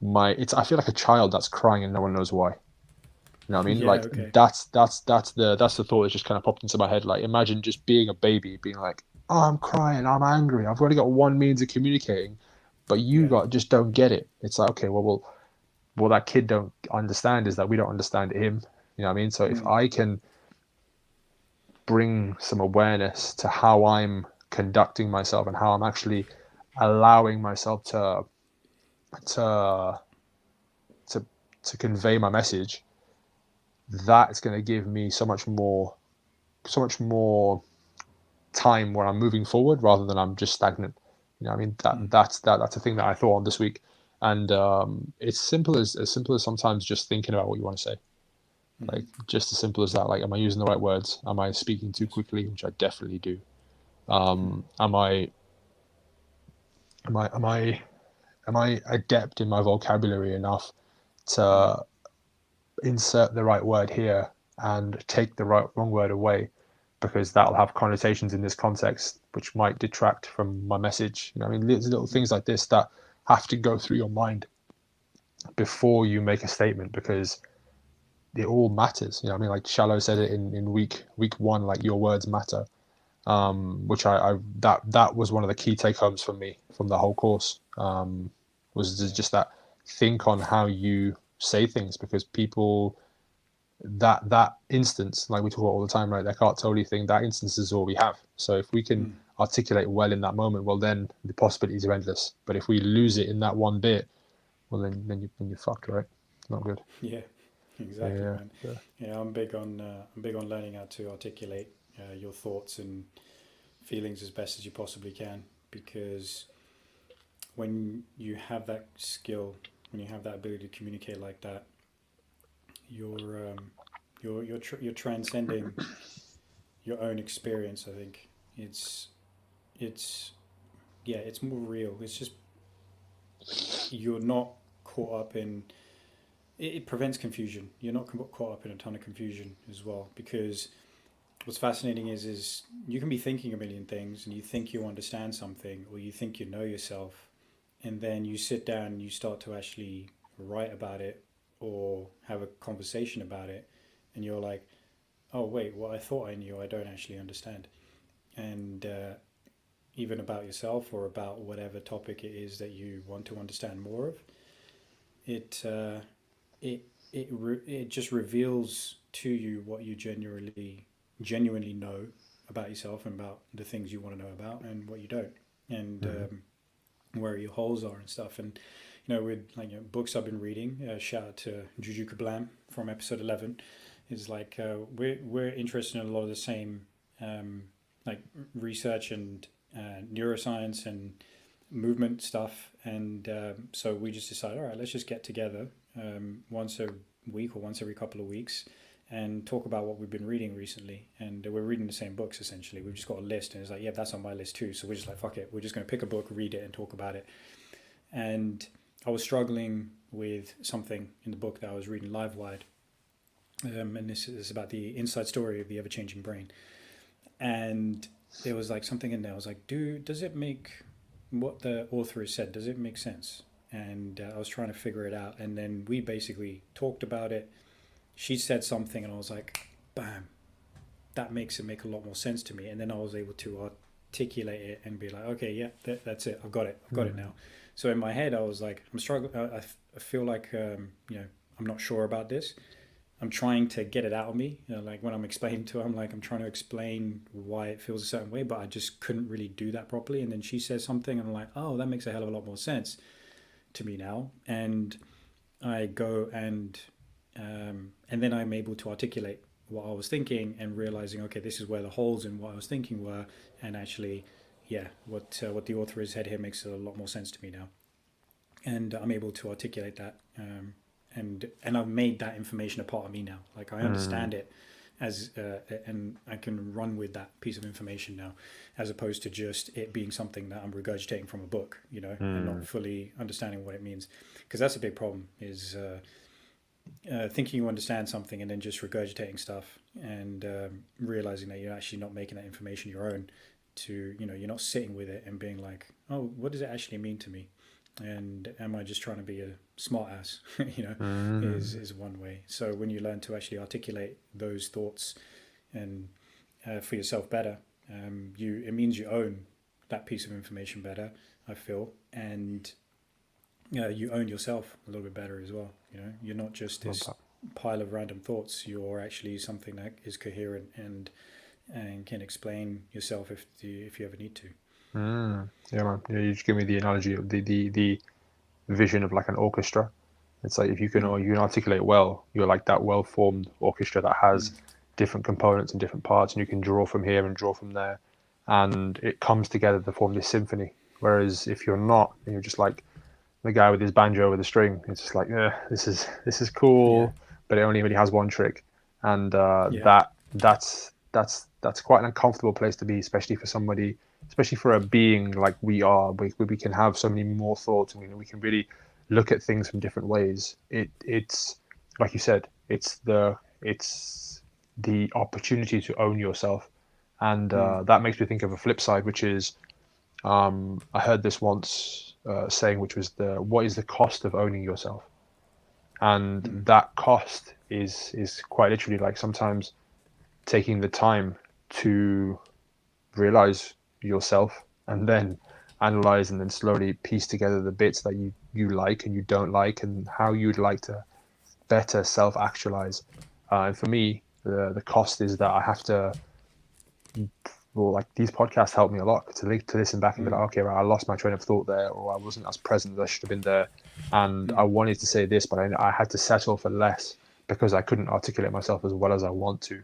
I feel like a child that's crying and no one knows why. You know what I mean? Yeah, Like, okay. that's the thought that just kind of popped into my head. Like, imagine just being a baby, being like, "Oh, I'm crying, I'm angry. I've already got one means of communicating, but you Yeah. got just don't get it." It's like, okay, well, that kid don't understand is that we don't understand him. You know what I mean? So if Mm. I can bring some awareness to how I'm conducting myself and how I'm actually allowing myself to to to convey my message, that's going to give me so much more time where I'm moving forward rather than I'm just stagnant. You know, what I mean, Mm. that's a thing that I thought on this week, and it's simple as sometimes just thinking about what you want to say. Mm-hmm. Like, just as simple as that. Like, am I using the right words? Am I speaking too Yes. quickly? Which I definitely do. Mm. Am I am I am I am I adept in my vocabulary enough Mm. to insert the right word here and take the wrong word away, because that'll have connotations in this context which might detract from my message. You know, I mean, little Mm. things like this that have to go through your mind before you make a statement, because it all matters. You know, I mean, like Shallow said it in week one, like, your words matter. Which I that was one of the key take homes for me from the whole course. Was Yeah. just that, think on how you say things, because people, that instance, like we talk about all the time, right? That Eckhart Tolle thing, that instance is all we have. So if we can Mm. articulate well in that moment, well, then the possibilities are endless. But if we lose it in that one bit, well, then you're fucked, right? Not good. Yeah. Exactly, Yeah, man. yeah. Yeah, I'm big on learning how to articulate your thoughts and feelings as best as you possibly can, because when you have that skill, when you have that ability to communicate like that, you're transcending your own experience. I think it's it's yeah, it's more real. It's just you're not caught up in it prevents confusion. You're not caught up in a ton of confusion as well, because what's fascinating is you can be thinking a million things and you think you understand something or you think you know yourself, and then you sit down and you start to actually write about it or have a conversation about it, and you're like, oh wait, what I thought I knew I don't actually understand. And even about yourself or about whatever topic it is that you want to understand more of, it it it just reveals to you what you genuinely know about yourself and about the things you want to know about and what you don't, and Mm-hmm. where your holes are and stuff. And with like books I've been reading, shout out to Juju Kablam from episode 11, is like we're interested in a lot of the same um, like research and neuroscience and movement stuff, and so we just decided, all right, let's just get together once a week or once every couple of weeks and talk about what we've been reading recently. And we're reading the same books essentially. We've just got a list, and it's like, yeah, that's on my list too. So we're just like, fuck it, we're just going to pick a book, read it, and talk about it. And I was struggling with something in the book that I was reading, Live Wired, and this is about the inside story of the ever changing brain. And there was like something in there. I was like, dude, does it make what the author has said, does it make sense? And I was trying to figure it out, and then we basically talked about it. She said something, and I was like, bam, that makes it make a lot more sense to me. And then I was able to articulate it and be like, okay, yeah, that's it. I've got it Mm. now. So in my head, I was like, I'm struggling. I feel like, I'm not sure about this. I'm trying to get it out of me. Like when I'm explaining to her, I'm like, I'm trying to explain why it feels a certain way, but I just couldn't really do that properly. And then she says something, and I'm like, oh, that makes a hell of a lot more sense to me now. And I go and then I'm able to articulate what I was thinking and realizing, okay, this is where the holes in what I was thinking were, and actually, yeah, what the author has said here makes a lot more sense to me now, and I'm able to articulate that, and I've made that information a part of me now. Like I Mm. understand it as and I can run with that piece of information now, as opposed to just it being something that I'm regurgitating from a book, and not Mm. fully understanding what it means, because that's a big problem. Is thinking you understand something and then just regurgitating stuff, and realizing that you're actually not making that information your own. You're not sitting with it and being like, oh, what does it actually mean to me? And am I just trying to be a smart ass? Mm. Is one way. So when you learn to actually articulate those thoughts and for yourself better, you it means you own that piece of information better. I feel, and you own yourself a little bit better as well. You're not just Love this that. pile of random thoughts. You're actually something that is coherent and can explain yourself if you ever need to. Mm. Yeah, man. Yeah, you just give me the analogy of the vision of like an orchestra. It's like if Mm, you can articulate well, you're like that well formed orchestra that has mm, different components and different parts, and you can draw from here and draw from there, and it comes together to form this symphony. Whereas if you're not, and you're just like the guy with his banjo with a string, it's just like, yeah, this is yeah, cool, but it only really has one trick, and yeah, that's quite an uncomfortable place to be, especially for somebody, especially for a being like we are. We can have so many more thoughts, and we can really look at things from different ways. It's like you said, it's the opportunity to own yourself, and mm, that makes me think of a flip side, which is I heard this once saying, which was the what is the cost of owning yourself, and mm, that cost is quite literally like sometimes taking the time to realize yourself and then analyze and then slowly piece together the bits that you like and you don't like and how you'd like to better self actualize. And for me, the cost is that I have to, well, like these podcasts help me a lot to listen back and be mm, like, okay, right, I lost my train of thought there, or I wasn't as present as I should have been there, and I mm, wanted to say this, but I had to settle for less because I couldn't articulate myself as well as I want to.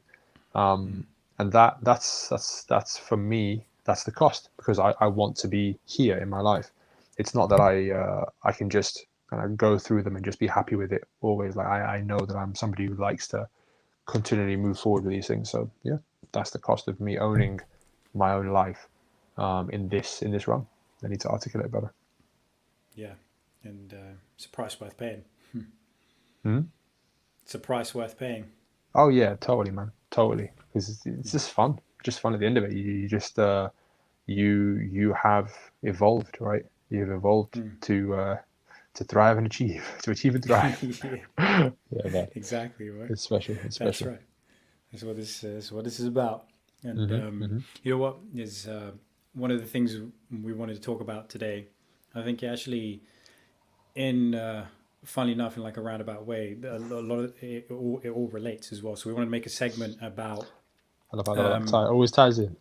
mm, And that's for me, that's the cost because I want to be here in my life. It's not that I can just kind of go through them and just be happy with it always. Like I know that I'm somebody who likes to continually move forward with these things. So yeah, that's the cost of me owning my own life in this run. I need to articulate better. yeah. And it's a price worth paying. Hmm. It's a price worth paying. Oh yeah, totally, man, totally. Because it's Yeah. just fun at the end of it. You just you have evolved, right? You've evolved Mm. to thrive and achieve, to achieve and thrive. Yeah. Yeah, man, Exactly right. it's special. It's That's special. right. That's what this is. What this is about. And Hmm. Hmm. you know what is one of the things we wanted to talk about today. I think actually, in funnily enough, in like a roundabout way, a lot of it all relates as well. So we want to make a segment about. I love that. Always ties in.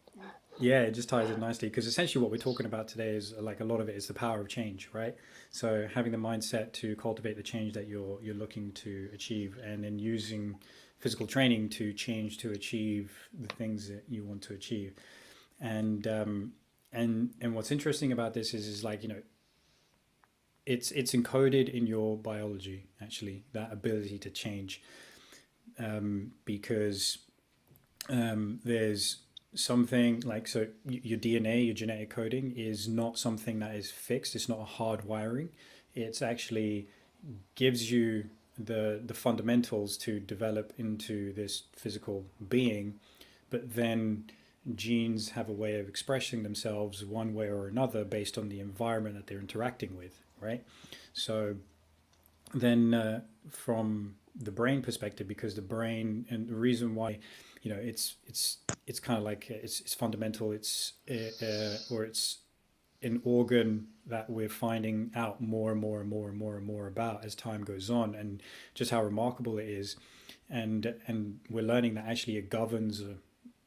Yeah, it just ties in nicely because essentially what we're talking about today is like a lot of it is the power of change, right? So having the mindset to cultivate the change that you're looking to achieve, and then using physical training to change to achieve the things that you want to achieve. And and what's interesting about this is like it's encoded in your biology actually, that ability to change, because there's something like, so your DNA, your genetic coding is not something that is fixed. It's not a hard wiring. It's actually gives you the fundamentals to develop into this physical being, but then genes have a way of expressing themselves one way or another based on the environment that they're interacting with, right? So then from the brain perspective, because the brain, and the reason why, it's kind of like it's fundamental, or it's an organ that we're finding out more and more and more and more and more about as time goes on, and just how remarkable it is. And we're learning that actually it governs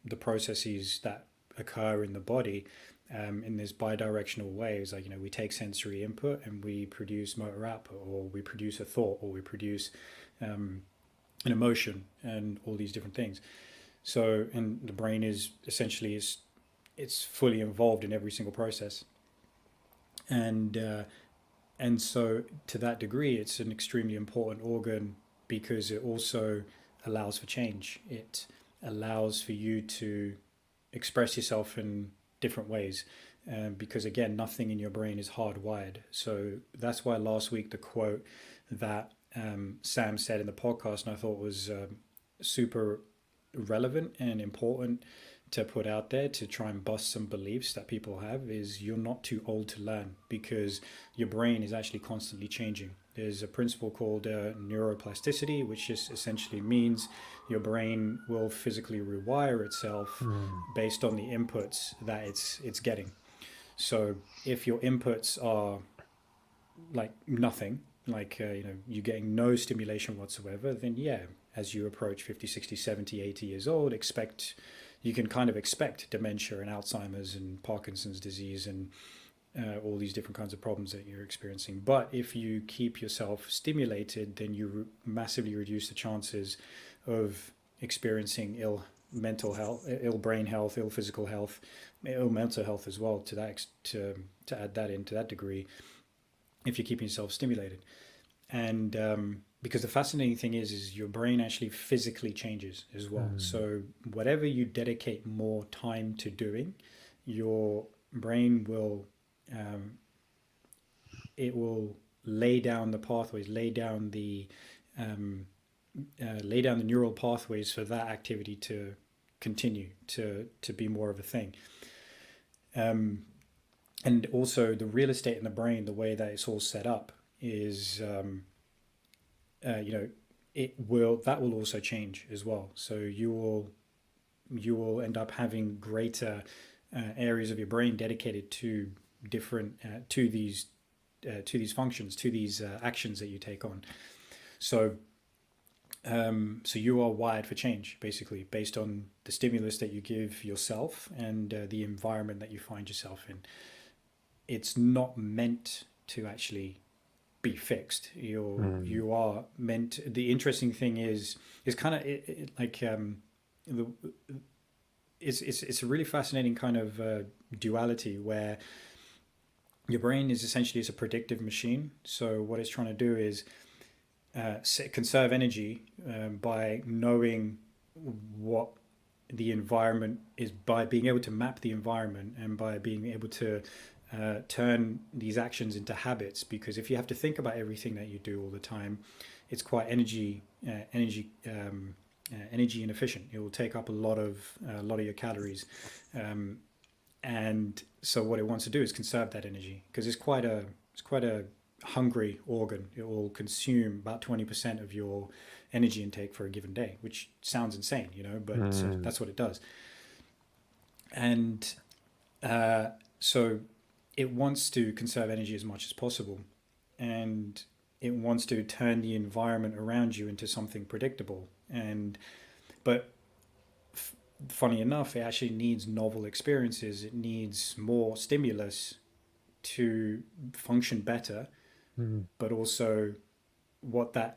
the processes that occur in the body, in this bidirectional ways. Like, we take sensory input and we produce motor output, or we produce a thought, or we produce an emotion, and all these different things. So, and the brain is essentially it's fully involved in every single process. And so to that degree, it's an extremely important organ, because it also allows for change. It allows for you to express yourself in different ways, because again, nothing in your brain is hardwired. So that's why last week the quote that Sam said in the podcast, and I thought was super relevant and important to put out there to try and bust some beliefs that people have, is you're not too old to learn, because your brain is actually constantly changing. There's a principle called neuroplasticity, which just essentially means your brain will physically rewire itself based on the inputs that it's getting. So if your inputs are like nothing, like you're getting no stimulation whatsoever, then yeah, as you approach 50, 60, 70, 80 years old, you can kind of expect dementia and Alzheimer's and Parkinson's disease, and all these different kinds of problems that you're experiencing. But if you keep yourself stimulated, then you massively reduce the chances of experiencing ill mental health, ill brain health, ill physical health, ill mental health as well. To add that into that degree, if you're keeping yourself stimulated. And because the fascinating thing is your brain actually physically changes as well. So whatever you dedicate more time to doing, your brain will it will lay down the pathways, lay down the neural pathways for that activity to continue to be more of a thing. And also the real estate in the brain, the way that it's all set up is, that will also change as well. So you will end up having greater areas of your brain dedicated to different to these functions, to these actions that you take on. So so you are wired for change, basically, based on the stimulus that you give yourself and the environment that you find yourself in. It's not meant to actually be fixed. You are meant. The interesting thing is kind of like the it's a really fascinating kind of duality where your brain is essentially a predictive machine. So what it's trying to do is conserve energy by knowing what the environment is, by being able to map the environment, and by being able to turn these actions into habits. Because if you have to think about everything that you do all the time, it's quite energy inefficient. It will take up a lot of your calories, and so what it wants to do is conserve that energy, because it's quite a hungry organ. It will consume about 20% of your energy intake for a given day, which sounds insane, but that's what it does. And so it wants to conserve energy as much as possible, and it wants to turn the environment around you into something predictable. But funny enough, it actually needs novel experiences. It needs more stimulus to function better. But also,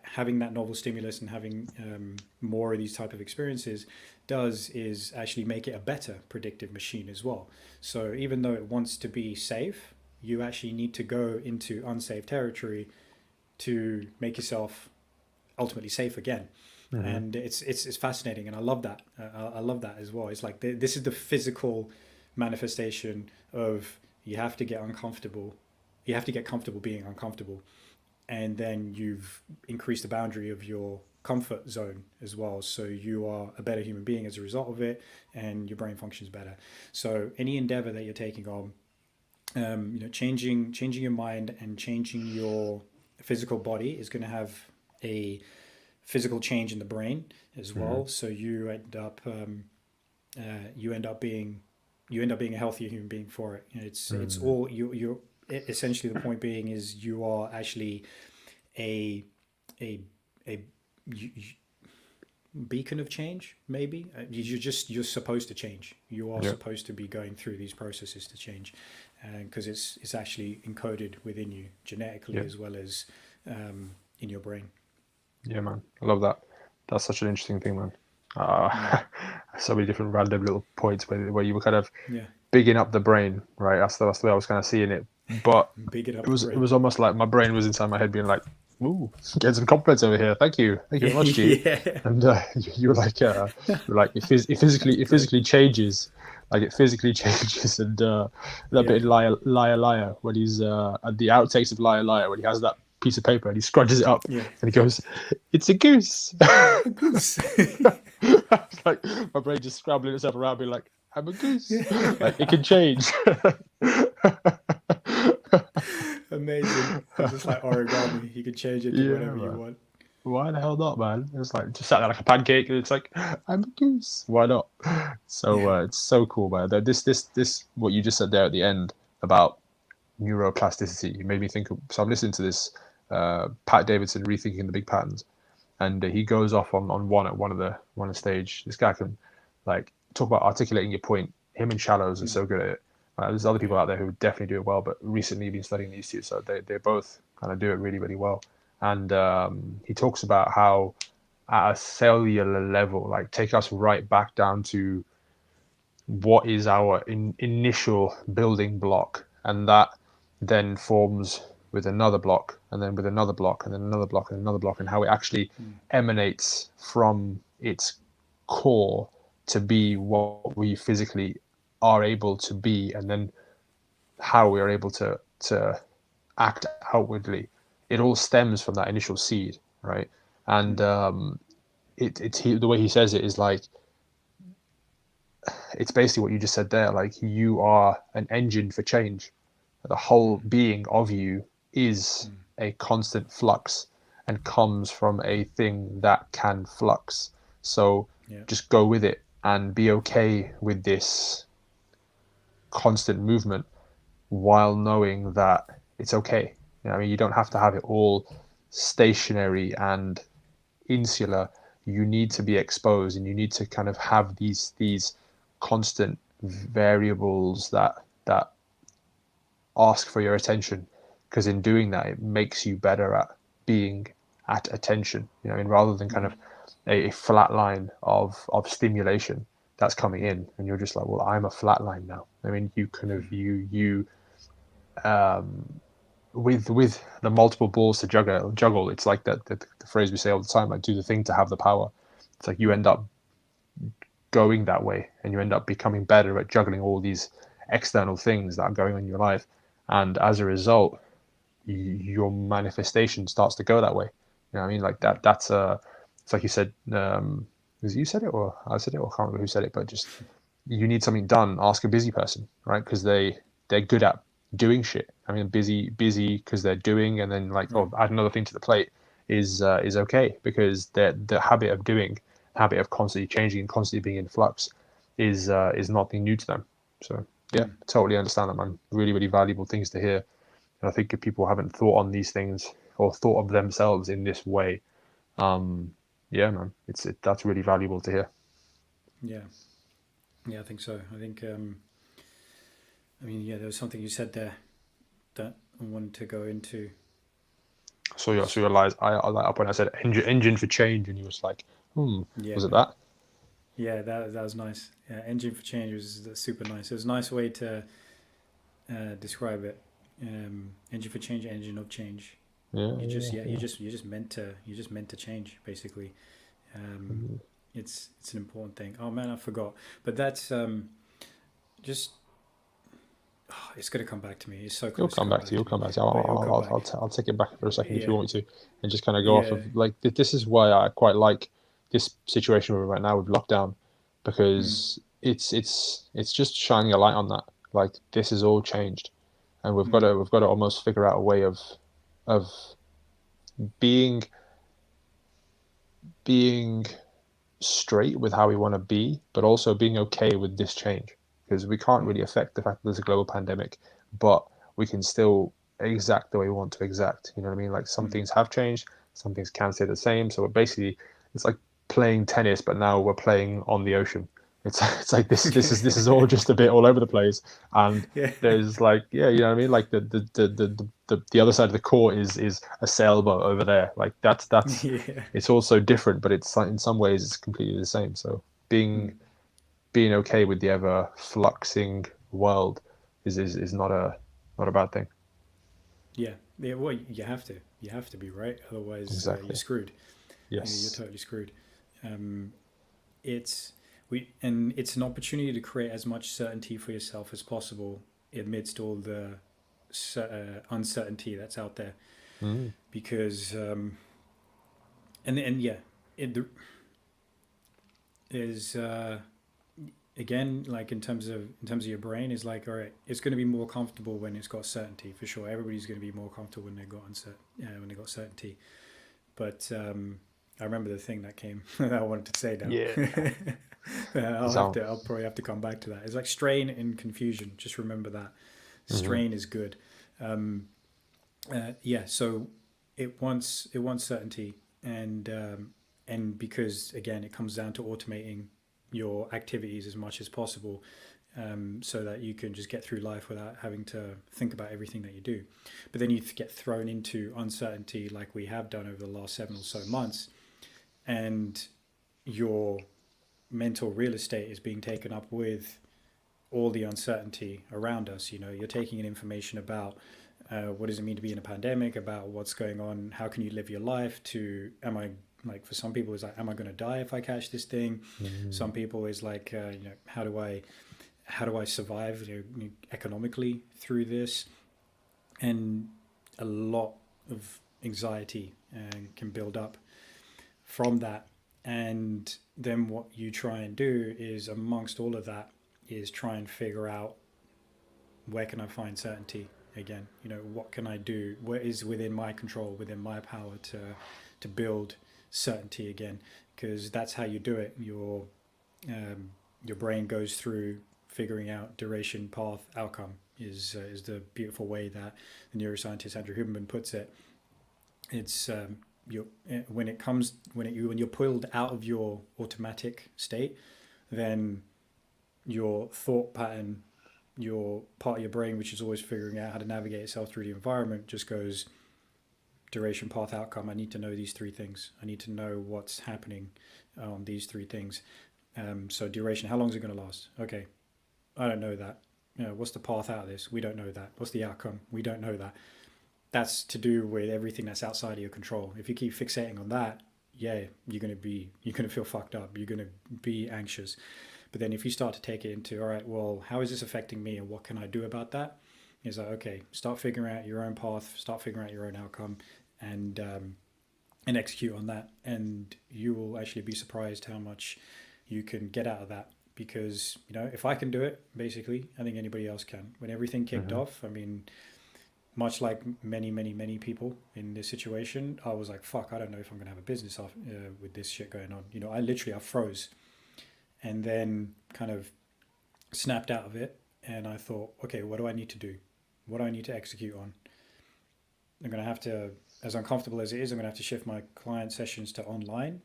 having that novel stimulus and having more of these type of experiences does is actually make it a better predictive machine as well. So even though it wants to be safe, you actually need to go into unsafe territory to make yourself ultimately safe again. And it's fascinating, and I love that. I love that as well. It's like this is the physical manifestation of you have to get uncomfortable. You have to get comfortable being uncomfortable, and then you've increased the boundary of your comfort zone as well. So you are a better human being as a result of it, and your brain functions better. So any endeavor that you're taking on, changing your mind and changing your physical body is going to have a physical change in the brain as Mm-hmm. well. So you end up being a healthier human being for it. It's Mm. all you. Essentially, the point being is you are actually a a a beacon of change. Maybe you're supposed to change. You are Yeah. supposed to be going through these processes to change, because it's actually encoded within you genetically Yeah. as well as in your brain. Yeah, man. I love that. That's such an interesting thing, man. Uh, Mm. so many different random little points where you were kind of Yeah, bigging up the brain, right? That's the way I was kind of seeing it. But big it it up the was it brain. was almost like my brain was inside my head being like, "Ooh, getting some compliments over here. Thank you very much, G." Yeah, And you were like, it great. physically changes, like it physically changes. And that Yeah, bit in Liar when he's at the outtakes of Liar when he has that piece of paper and he scrunches it up yeah. and he goes, "It's a goose." A goose. It's like my brain just scrambling itself around, being like, "I'm a goose." Like it can change. Amazing. It's just like origami. You can change it to Yeah, whatever you man. want. Why the hell not, man? It's like just sat there like a pancake, and it's like I'm a goose. Why not? So Yeah. it's so cool, man. This what you just said there at the end about neuroplasticity. You made me think. So I'm listening to this Pat Davidson rethinking the big patterns, and he goes off on one at one of the stage. This guy can like talk about articulating your point. Him and Shallows are Mm. so good at it. There's other people Yeah. out there who definitely do it well, but recently been studying these two, so they both kind of do it really really well. And he talks about how at a cellular level, like take us right back down to what is our initial building block, and that then forms with another block, and then with another block, and then another block, and another block, and how it actually Mm. emanates from its core to be what we physically are able to be, and then how we are able to act outwardly. It all stems from that initial seed, right? And Mm. the way he says it is like it's basically what you just said there. Like you are an engine for change. The whole Mm. being of you is Mm. a constant flux and comes from a thing that can flux. So Yeah. just go with it and be okay with this constant movement while knowing that it's okay. I mean, you don't have to have it all stationary and insular. You need to be exposed, and you need to kind of have these constant variables that ask for your attention, because in doing that it makes you better at being at attention. I mean, rather than kind Mm. of a flat line of stimulation that's coming Mm. in and you're just like, well, I'm a flat line now. I mean, you kind of you with the multiple balls to juggle, it's like the phrase we say all the time, like do the thing to have the power. It's like you Mm. end up going that way, and you end up becoming better at juggling all these external things that are going on in your life, and as a result, your manifestation starts to go that way. You know what I mean? Like Mm. that's it's like you said, was it you said it or I said it, or I can't remember who said it, but just you need something done, ask a busy person, right? Because they're good at doing shit. I mean, busy because they're doing, and then like, Yeah. oh, add another thing to the plate is okay, because the habit of doing, habit of constantly changing and constantly being in flux is nothing new to them. So yeah, Mm. totally understand that, man. Really, really valuable things to hear. And I think if people haven't thought on these things or thought of themselves in this way, yeah, man, that's really valuable to hear. Yeah. Yeah. I think so. I think. I mean, yeah. There was something you said there that I wanted to go into. So Was you realize I like up when I said engine for change, and he was like, yeah, was it man. that? Yeah, that was nice. Yeah, engine for change was super nice. It was a nice way to describe it. Engine for change, engine of change. Yeah, You just yeah, yeah, yeah. you just meant to change basically. Um, Mhm. it's an important thing. Oh man, I forgot. But that's just it's going to come back to me. It's so You'll close to come come back to back you. to You'll me, come back to you. but it'll come back. I'll take it back for a second if you Yeah, want me to, and just kind of go off yeah, of like this is why I quite like this situation we're in right now with lockdown, mm, because it's just shining a light on that. Like this has all changed, and mm, we've got to almost figure out a way of being being straight with how we want to be, but also being okay with this change because we can't mm, really affect the fact that there's a global pandemic, but we can still exact the way we want to exact. You know what I mean? Like some mm. things have changed, some things can stay the same. So we're basically, it's like playing tennis, but now we're playing on the ocean. It's like this is all just a bit all over the place, and Yeah, there's like yeah, you know what I mean? Like the other side of the court is a sailboat over there. Like that's yeah, it's also different, but it's like in some ways it's completely the same. So mm, being okay with the ever fluxing world is not a bad thing. yeah, yeah. Well, you have to be right. Otherwise, you're Exactly. screwed. You're Yes. totally screwed. Um, it's and it's an opportunity to create as much certainty for yourself as possible amidst all the uncertainty that's out there. Mm. Because and yeah, it is again, like in terms of your brain, is like, all right, it's going to be more comfortable when it's got certainty for sure. Everybody's going to be more comfortable when they got when they got certainty. But I remember the thing that came that I wanted to say now. Yeah. I'll So. probably have to come back to that. It's like strain and confusion. Just remember that Hmm. strain is good. Um, yeah. So it wants certainty, and because again, it comes down to automating your activities as much as possible, so that you can just get through life without having to think about everything that you do. But then you get thrown into uncertainty like we have done over the last 7 or so months, and your mental real estate is being taken up with all the uncertainty around us. You know, you're taking in information about what does it mean to be in a pandemic, about what's going on, how can you live your life, to am I, like, for some people it's like, am I going to die if I catch this thing? Mm. Some people is like, how do I survive, economically through this? And a lot of anxiety can build up from that. And then what you try and do is, amongst all of that, is try and figure out, where can I find certainty again? What can I do? What is within my control, within my power to build certainty again? Because that's how you do it. Your brain goes through figuring out duration, path, outcome. Is the beautiful way that the neuroscientist Andrew Huberman puts it. It's you when it comes when you're pulled out of your automatic state, then your thought pattern, your part of your brain which is always figuring out how to navigate itself through the environment, just goes duration, path, outcome. I need to know these three things. I need to know what's happening on these three things. So duration, how long is it going to last? Okay, I don't know that. What's the path out of this? We don't know that. What's the outcome? We don't know that. That's to do with everything that's outside of your control. If you keep fixating on that, yeah, you're gonna feel fucked up. You're gonna be anxious. But then if you start to take it into, all right, well, how is this affecting me, and what can I do about that? It's like, okay, start figuring out your own path, start figuring out your own outcome, and execute on that, and you will actually be surprised how much you can get out of that. Because if I can do it, basically, I think anybody else can. When everything kicked Hmm. off, I mean, much like many people in this situation, I was like, fuck, I don't know if I'm going to have a business off, with this shit going on. I froze, and then kind of snapped out of it. And I thought, okay, what do I need to do? What do I need to execute on? I'm going to have to, as uncomfortable as it is, I'm going to have to shift my client sessions to online,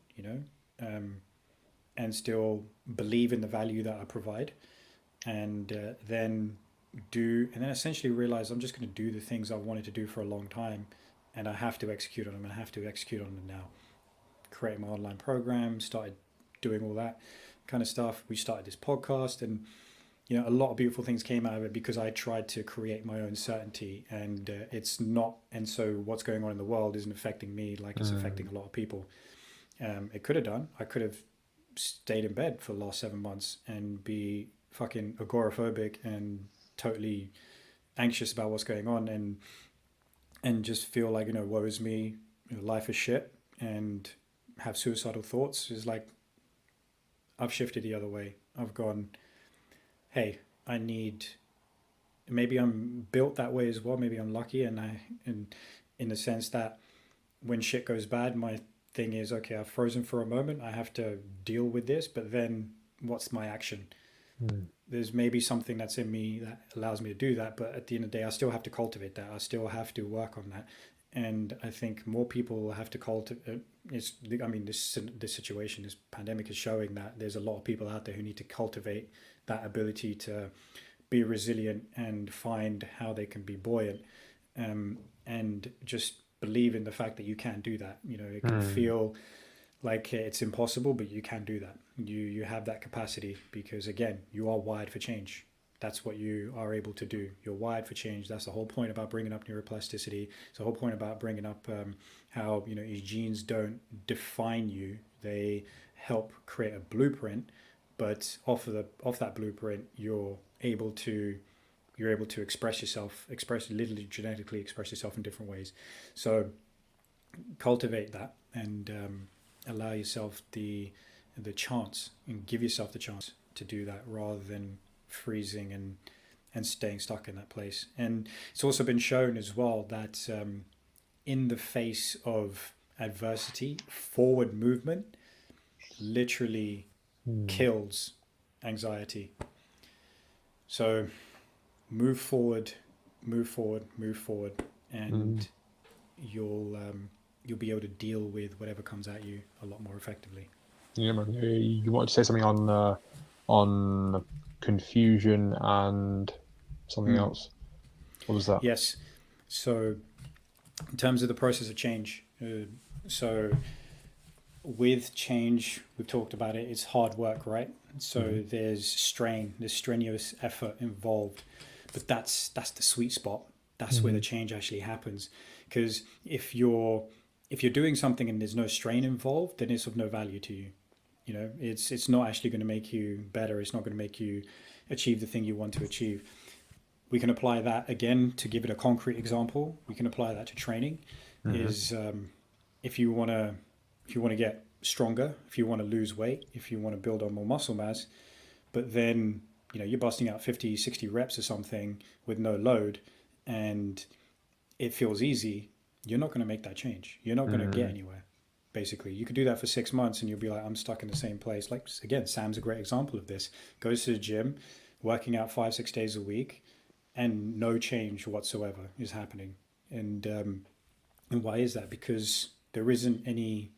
and still believe in the value that I provide. And then essentially realize I'm just going to do the things I've wanted to do for a long time, and I have to execute on them, and I have to execute on them now. Create my online program, started doing all that kind of stuff. We started this podcast, and a lot of beautiful things came out of it because I tried to create my own certainty, and it's not. And so what's going on in the world isn't affecting me like it's Mm. affecting a lot of people. It could have done. I could have stayed in bed for the last 7 months and be fucking agoraphobic and totally anxious about what's going on, and just feel like, woe is me, life is shit, and have suicidal thoughts, is like, I've shifted the other way. I've gone, hey, I need, maybe I'm built that way as well. Maybe I'm lucky, and in the sense that when shit goes bad, my thing is, okay, I've frozen for a moment. I have to deal with this, but then what's my action? Mm. There's maybe something that's in me that allows me to do that, but at the end of the day, I still have to cultivate that. I still have to work on that, and I think more people have to cultivate. It's, I mean, this situation, this pandemic is showing that there's a lot of people out there who need to cultivate that ability to be resilient and find how they can be buoyant, and just believe in the fact that you can do that. It can Mm. feel like it's impossible, but you can do that. You have that capacity because, again, you are wired for change. That's what you are able to do. You're wired for change. That's the whole point about bringing up neuroplasticity. It's the whole point about bringing up how your genes don't define you. They help create a blueprint, but off that blueprint, you're able to express yourself, express literally genetically express yourself in different ways. So cultivate that, and allow yourself the chance, and give yourself the chance to do that, rather than freezing and staying stuck in that place. And it's also been shown as well that in the face of adversity, forward movement literally Mm. kills anxiety. So move forward, move forward, move forward, Mm. and you'll be able to deal with whatever comes at you a lot more effectively. Yeah, man. You wanted to say something on confusion and something Mm. else. What was that? Yes. So in terms of the process of change, so with change, we've talked about it. It's hard work, right? Mm-hmm. So there's strain, there's strenuous effort involved, but that's the sweet spot. That's where Mm-hmm. the change actually happens. Because if you're doing something and there's no strain involved, then it's of no value to you. It's not actually going to make you better. It's not going to make you achieve the thing you want to achieve. We can apply that again to give it a concrete example. We can apply that to training. Mm-hmm. Is if you want to get stronger, if you want to lose weight, if you want to build on more muscle mass, but then you're busting out 50, 60 reps or something with no load, and it feels easy, you're not going to make that change. You're not going to get Mm-hmm. anywhere. Basically, you could do that for 6 months and you'll be like, I'm stuck in the same place. Like, again, Sam's a great example of this. Goes to the gym, working out 5, 6 days a week, and no change whatsoever is happening. And why is that? Because there isn't any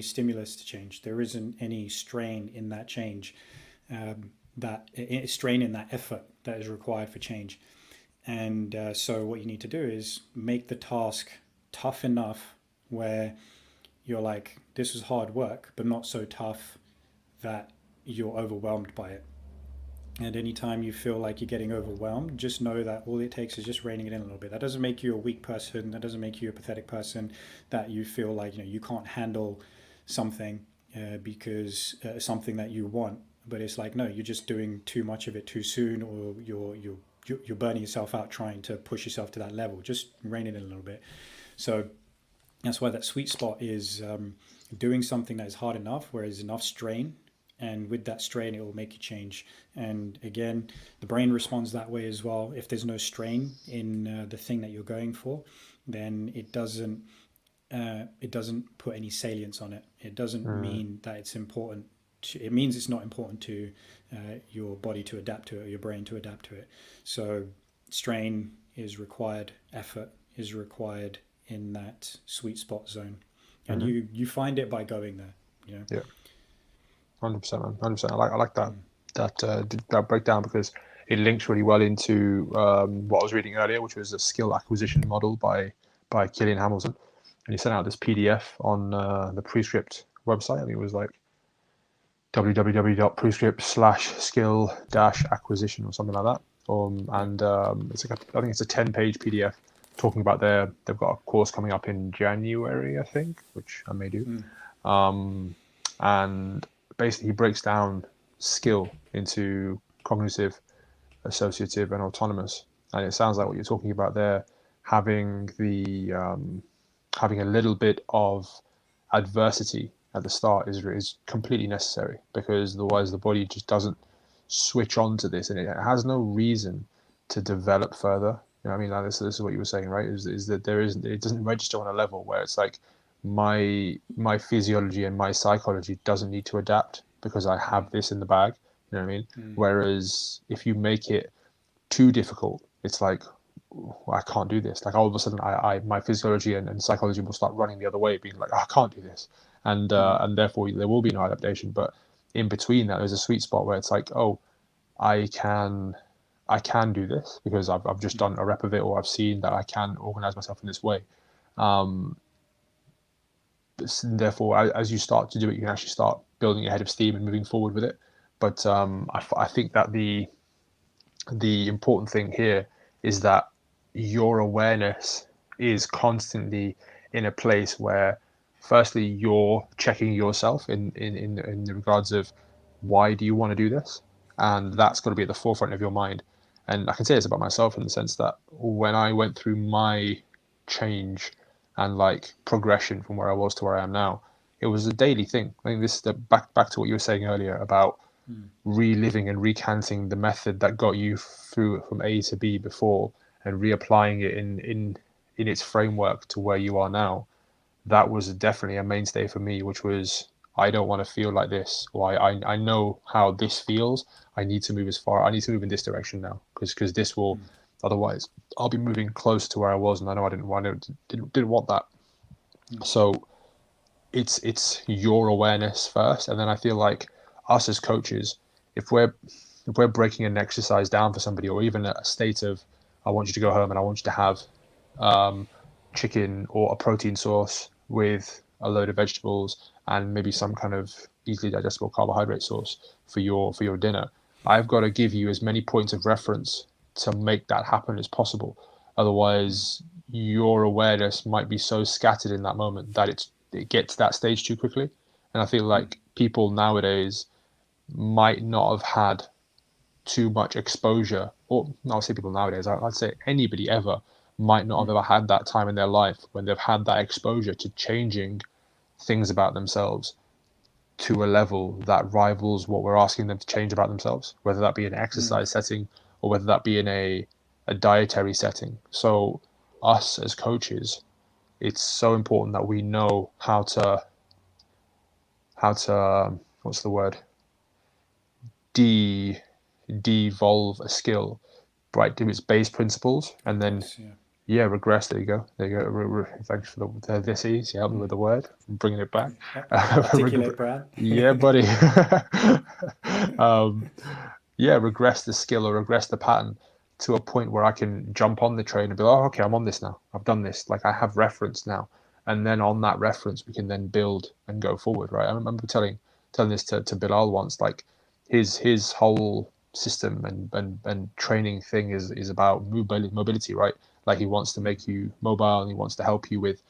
stimulus to change. There isn't any strain in that change, that strain in that effort that is required for change. And so what you need to do is make the task tough enough where you're like, this is hard work, but not so tough that you're overwhelmed by it. And anytime you feel like you're getting overwhelmed, just know that all it takes is just reining it in a little bit. That doesn't make you a weak person. That doesn't make you a pathetic person. That you feel like you can't handle something because something that you want. But it's like, no, you're just doing too much of it too soon, or you're burning yourself out trying to push yourself to that level. Just rein it in a little bit. So that's why that sweet spot is doing something that is hard enough, where there's enough strain, and with that strain, it will make you change. And again, the brain responds that way as well. If there's no strain in the thing that you're going for, then it doesn't put any salience on it. It doesn't mean that it's important. It means it's not important to your body to adapt to it, or your brain to adapt to it. So strain is required, effort is required in that sweet spot zone, and Mm-hmm. you find it by going there. Yeah, 100%, man. 100%. I like that breakdown because it links really well into what I was reading earlier, which was a skill acquisition model by Killian Hamilton, and he sent out this PDF on the Prescript website. I think it was like www.prescript/skill-acquisition or something like that. Yeah. And it's like I think it's a 10-page PDF talking about they've got a course coming up in January, I think, which I may do. Mm. And basically he breaks down skill into cognitive, associative, and autonomous. And it sounds like what you're talking about there, having the having a little bit of adversity at the start is completely necessary, because otherwise the body just doesn't switch on to this, and it has no reason to develop further. You know what I mean? Like this is what you were saying, right? Is that there isn't, it doesn't register on a level where it's like my physiology and my psychology doesn't need to adapt because I have this in the bag. You know what I mean? Whereas if you make it too difficult, it's like, I can't do this. Like all of a sudden, I my physiology and psychology will start running the other way, being like, oh, I can't do this, and therefore there will be no adaptation. But in between that, there's a sweet spot where it's like, oh, I can I can do this because I've just done a rep of it, or I've seen that I can organize myself in this way. Um, Therefore, as you start to do it, you can actually start building a head of steam and moving forward with it. But I think that the important thing here is that your awareness is constantly in a place where, firstly, you're checking yourself in the regards of why do you want to do this, and that's got to be at the forefront of your mind. And I can say this about myself in the sense that when I went through my change and like progression from where I was to where I am now, it was a daily thing. I think this is the back to what you were saying earlier about reliving and recanting the method that got you through from A to B before, and reapplying it in its framework to where you are now. That was definitely a mainstay for me, which was, I don't want to feel like this, or I know how this feels. I need to move as far. I need to move in this direction now, because this will, otherwise I'll be moving close to where I was, and I know I didn't want that. So it's your awareness first, and then I feel like us as coaches, if we're breaking an exercise down for somebody, or even a state of, I want you to go home and I want you to have chicken or a protein source with a load of vegetables and maybe some kind of easily digestible carbohydrate source for your dinner. I've got to give you as many points of reference to make that happen as possible. Otherwise, your awareness might be so scattered in that moment that it gets to that stage too quickly. And I feel like people nowadays might not have had too much exposure, or I'll say people nowadays, I'd say anybody ever might not have ever had that time in their life when they've had that exposure to changing things about themselves to a level that rivals what we're asking them to change about themselves, whether that be an exercise setting or whether that be in a dietary setting. So us as coaches, it's so important that we know how to what's the word, de devolve a skill right to its base principles, and then Regress, yeah. yeah, regress. There you go. There you go. Thanks for the this ease. You helped me with the word. I'm bringing it back. Articulate, Brad. Yeah, buddy. um, yeah, regress the skill or regress the pattern to a point where I can jump on the train and be like, oh, okay, I'm on this now. I've done this. Like I have reference now. And then on that reference, we can then build and go forward, right? I remember telling this to Bilal once, like his whole system and training thing is about mobility, right? Like he wants to make you mobile, and he wants to help you with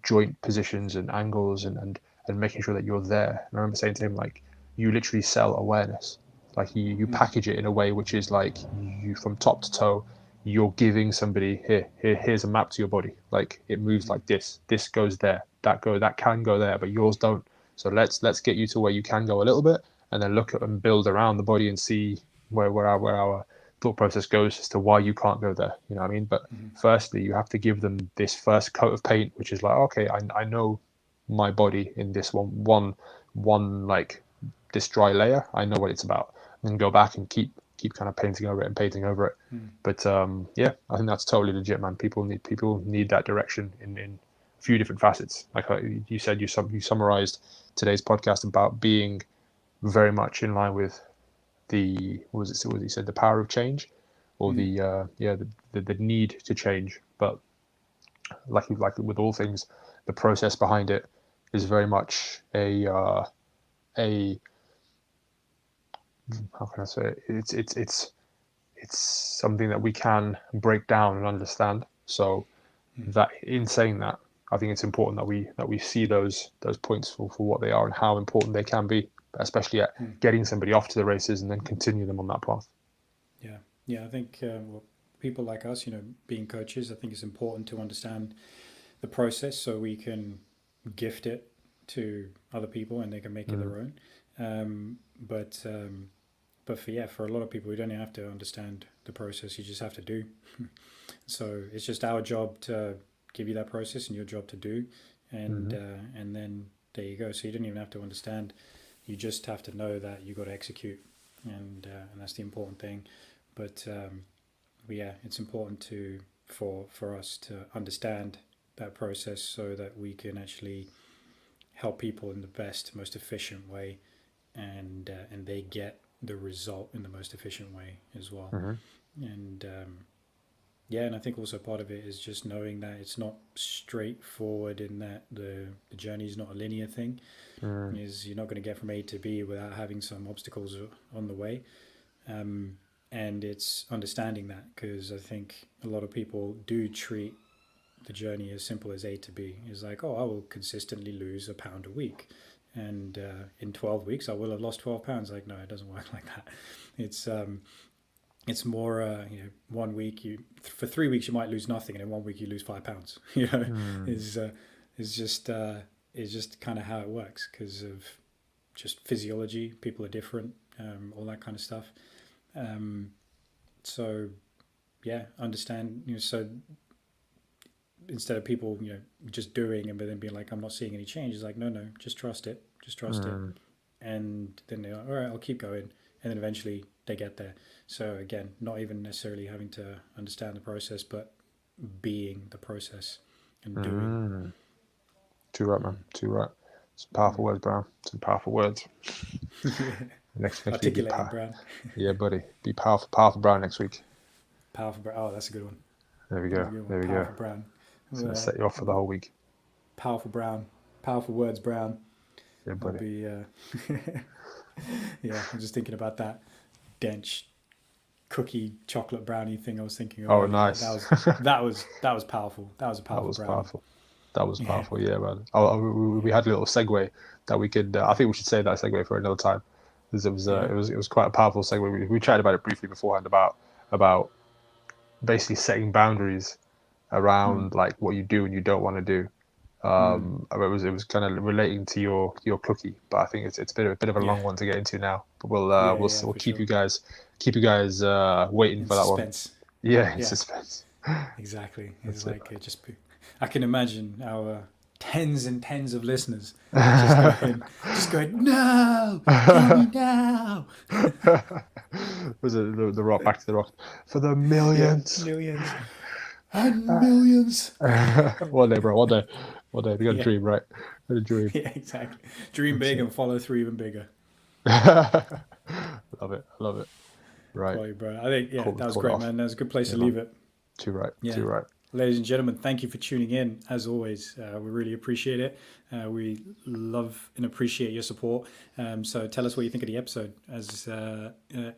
joint positions and angles and making sure that you're there. And I remember saying to him, like, you literally sell awareness. Like you package it in a way which is like, you from top to toe, you're giving somebody, here's a map to your body. Like it moves like this goes there, that can go there, but yours don't. So let's get you to where you can go a little bit, and then look at and build around the body and see where our thought process goes as to why you can't go there. You know what I mean? But firstly, you have to give them this first coat of paint, which is like, okay, I know my body in this one like this dry layer. I know what it's about, and then go back and keep kind of painting over it and painting over it. But yeah, I think that's totally legit, man. People need that direction in a few different facets. Like you said, you summarized today's podcast about being very much in line with the what was he said, the power of change, or the the need to change. But like with all things, the process behind it is very much a how can I say it? It's something that we can break down and understand. So that in saying that, I think it's important that we see those points for what they are and how important they can be, especially at getting somebody off to the races and then continue them on that path. Yeah, yeah. I think people like us, being coaches, I think it's important to understand the process so we can gift it to other people and they can make it Mm. their own. Um, but for a lot of people, we don't even have to understand the process. You just have to do. So it's just our job to give you that process and your job to do, Mm-hmm. and then there you go. So you don't even have to understand. You just have to know that you got to execute, and that's the important thing. But yeah, it's important to for us to understand that process so that we can actually help people in the best, most efficient way, and they get the result in the most efficient way as well. Mm-hmm. And yeah, and I think also part of it is just knowing that it's not straightforward in that the journey is not a linear thing. Mm. Is you're not going to get from A to B without having some obstacles on the way. Um, and it's understanding that because I think a lot of people do treat the journey as simple as A to B. It's like, oh, I will consistently lose a pound a week. And in 12 weeks, I will have lost 12 pounds. Like, no, it doesn't work like that. It's it's more 1 week for 3 weeks you might lose nothing and in 1 week you lose 5 pounds. Mm. Is is just is just kind of how it works because of just physiology. People are different, all that kind of stuff. um, so yeah, understand. So instead of people just doing and but then being like, I'm not seeing any change, it's like, no, no, just trust it. Mm. And then they're like, all right, I'll keep going, and then eventually they get there. So again, not even necessarily having to understand the process, but being the process and doing. Mm. Too right, man. Mm. Too right. Some powerful words, Brown. Some powerful words. Yeah. Next week, Articulating, Brown. yeah, buddy. Be powerful, powerful Brown next week. Powerful Brown. Oh, that's a good one. There we That's go. a good one. There we go. Powerful Brown. It's gonna Uh, set you off for the whole week. Powerful Brown. Powerful words, Brown. Yeah, I'll buddy. be. Yeah, I'm just thinking about that dench cookie chocolate brownie thing I was thinking of Oh, earlier. nice. That was powerful. That was a That powerful was brownie. powerful. That was Yeah, powerful. Yeah, man. We yeah, had a little segue that we could. I think we should save that segue for another time, because yeah. it was quite a powerful segue. We chatted about it briefly beforehand about basically setting boundaries Mm, around like what you do and you don't want to do. mm, It was kind of relating to your cookie, but I think it's a bit of a yeah, long one to get into now. But yeah, yeah, we'll for sure. keep you guys waiting In for that one. suspense. Yeah, in Yeah, suspense. exactly. It's That's it. like I can imagine our tens and tens of listeners just going, no, kill me now. Was it the rock back to the rock for the Yeah, millions? millions and millions. One day, bro. One day. We got a Yeah, dream, right? We got a dream. yeah, exactly. Dream That's big it. and follow through even bigger. Love it. I love it. Right. Quality, bro. I think, yeah, that was Call it great, off. man. That was a good place Yeah, to man. leave it. Too right. Yeah. Too right. Ladies and gentlemen, thank you for tuning in. As always, we really appreciate it. We love and appreciate your support. So tell us what you think of the episode. As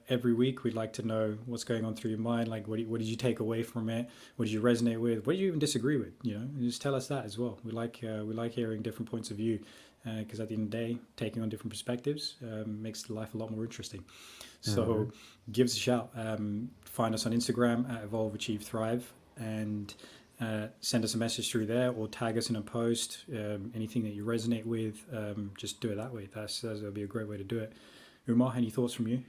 every week, we'd like to know what's going on through your mind. Like, what did you take away from it? What did you resonate with? What did you even disagree with? And just tell us that as well. We like hearing different points of view because at the end of the day, taking on different perspectives makes life a lot more interesting. Mm-hmm. So give us a shout. Find us on Instagram at Evolve Achieve Thrive, and send us a message through there or tag us in a post. Anything that you resonate with, just do it that way. That'll be a great way to do it. Umar, any thoughts from you?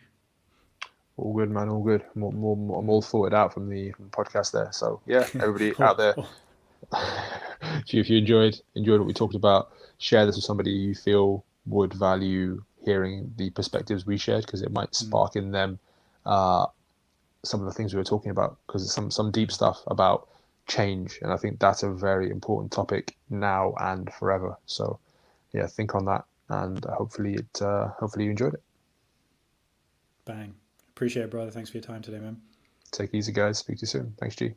All good, man. All good. I'm all sorted out from from the podcast there. So yeah, everybody out there, Oh, if you enjoyed what we talked about, share this with somebody you feel would value hearing the perspectives we shared, because it might mm, spark in them uh, some of the things we were talking about, because it's some deep stuff about change, and I think that's a very important topic now and forever. So yeah, think on that, and hopefully you enjoyed it. bang. Appreciate it, brother. Thanks for your time today, man. Take it easy, guys. Speak to you soon. Thanks, G.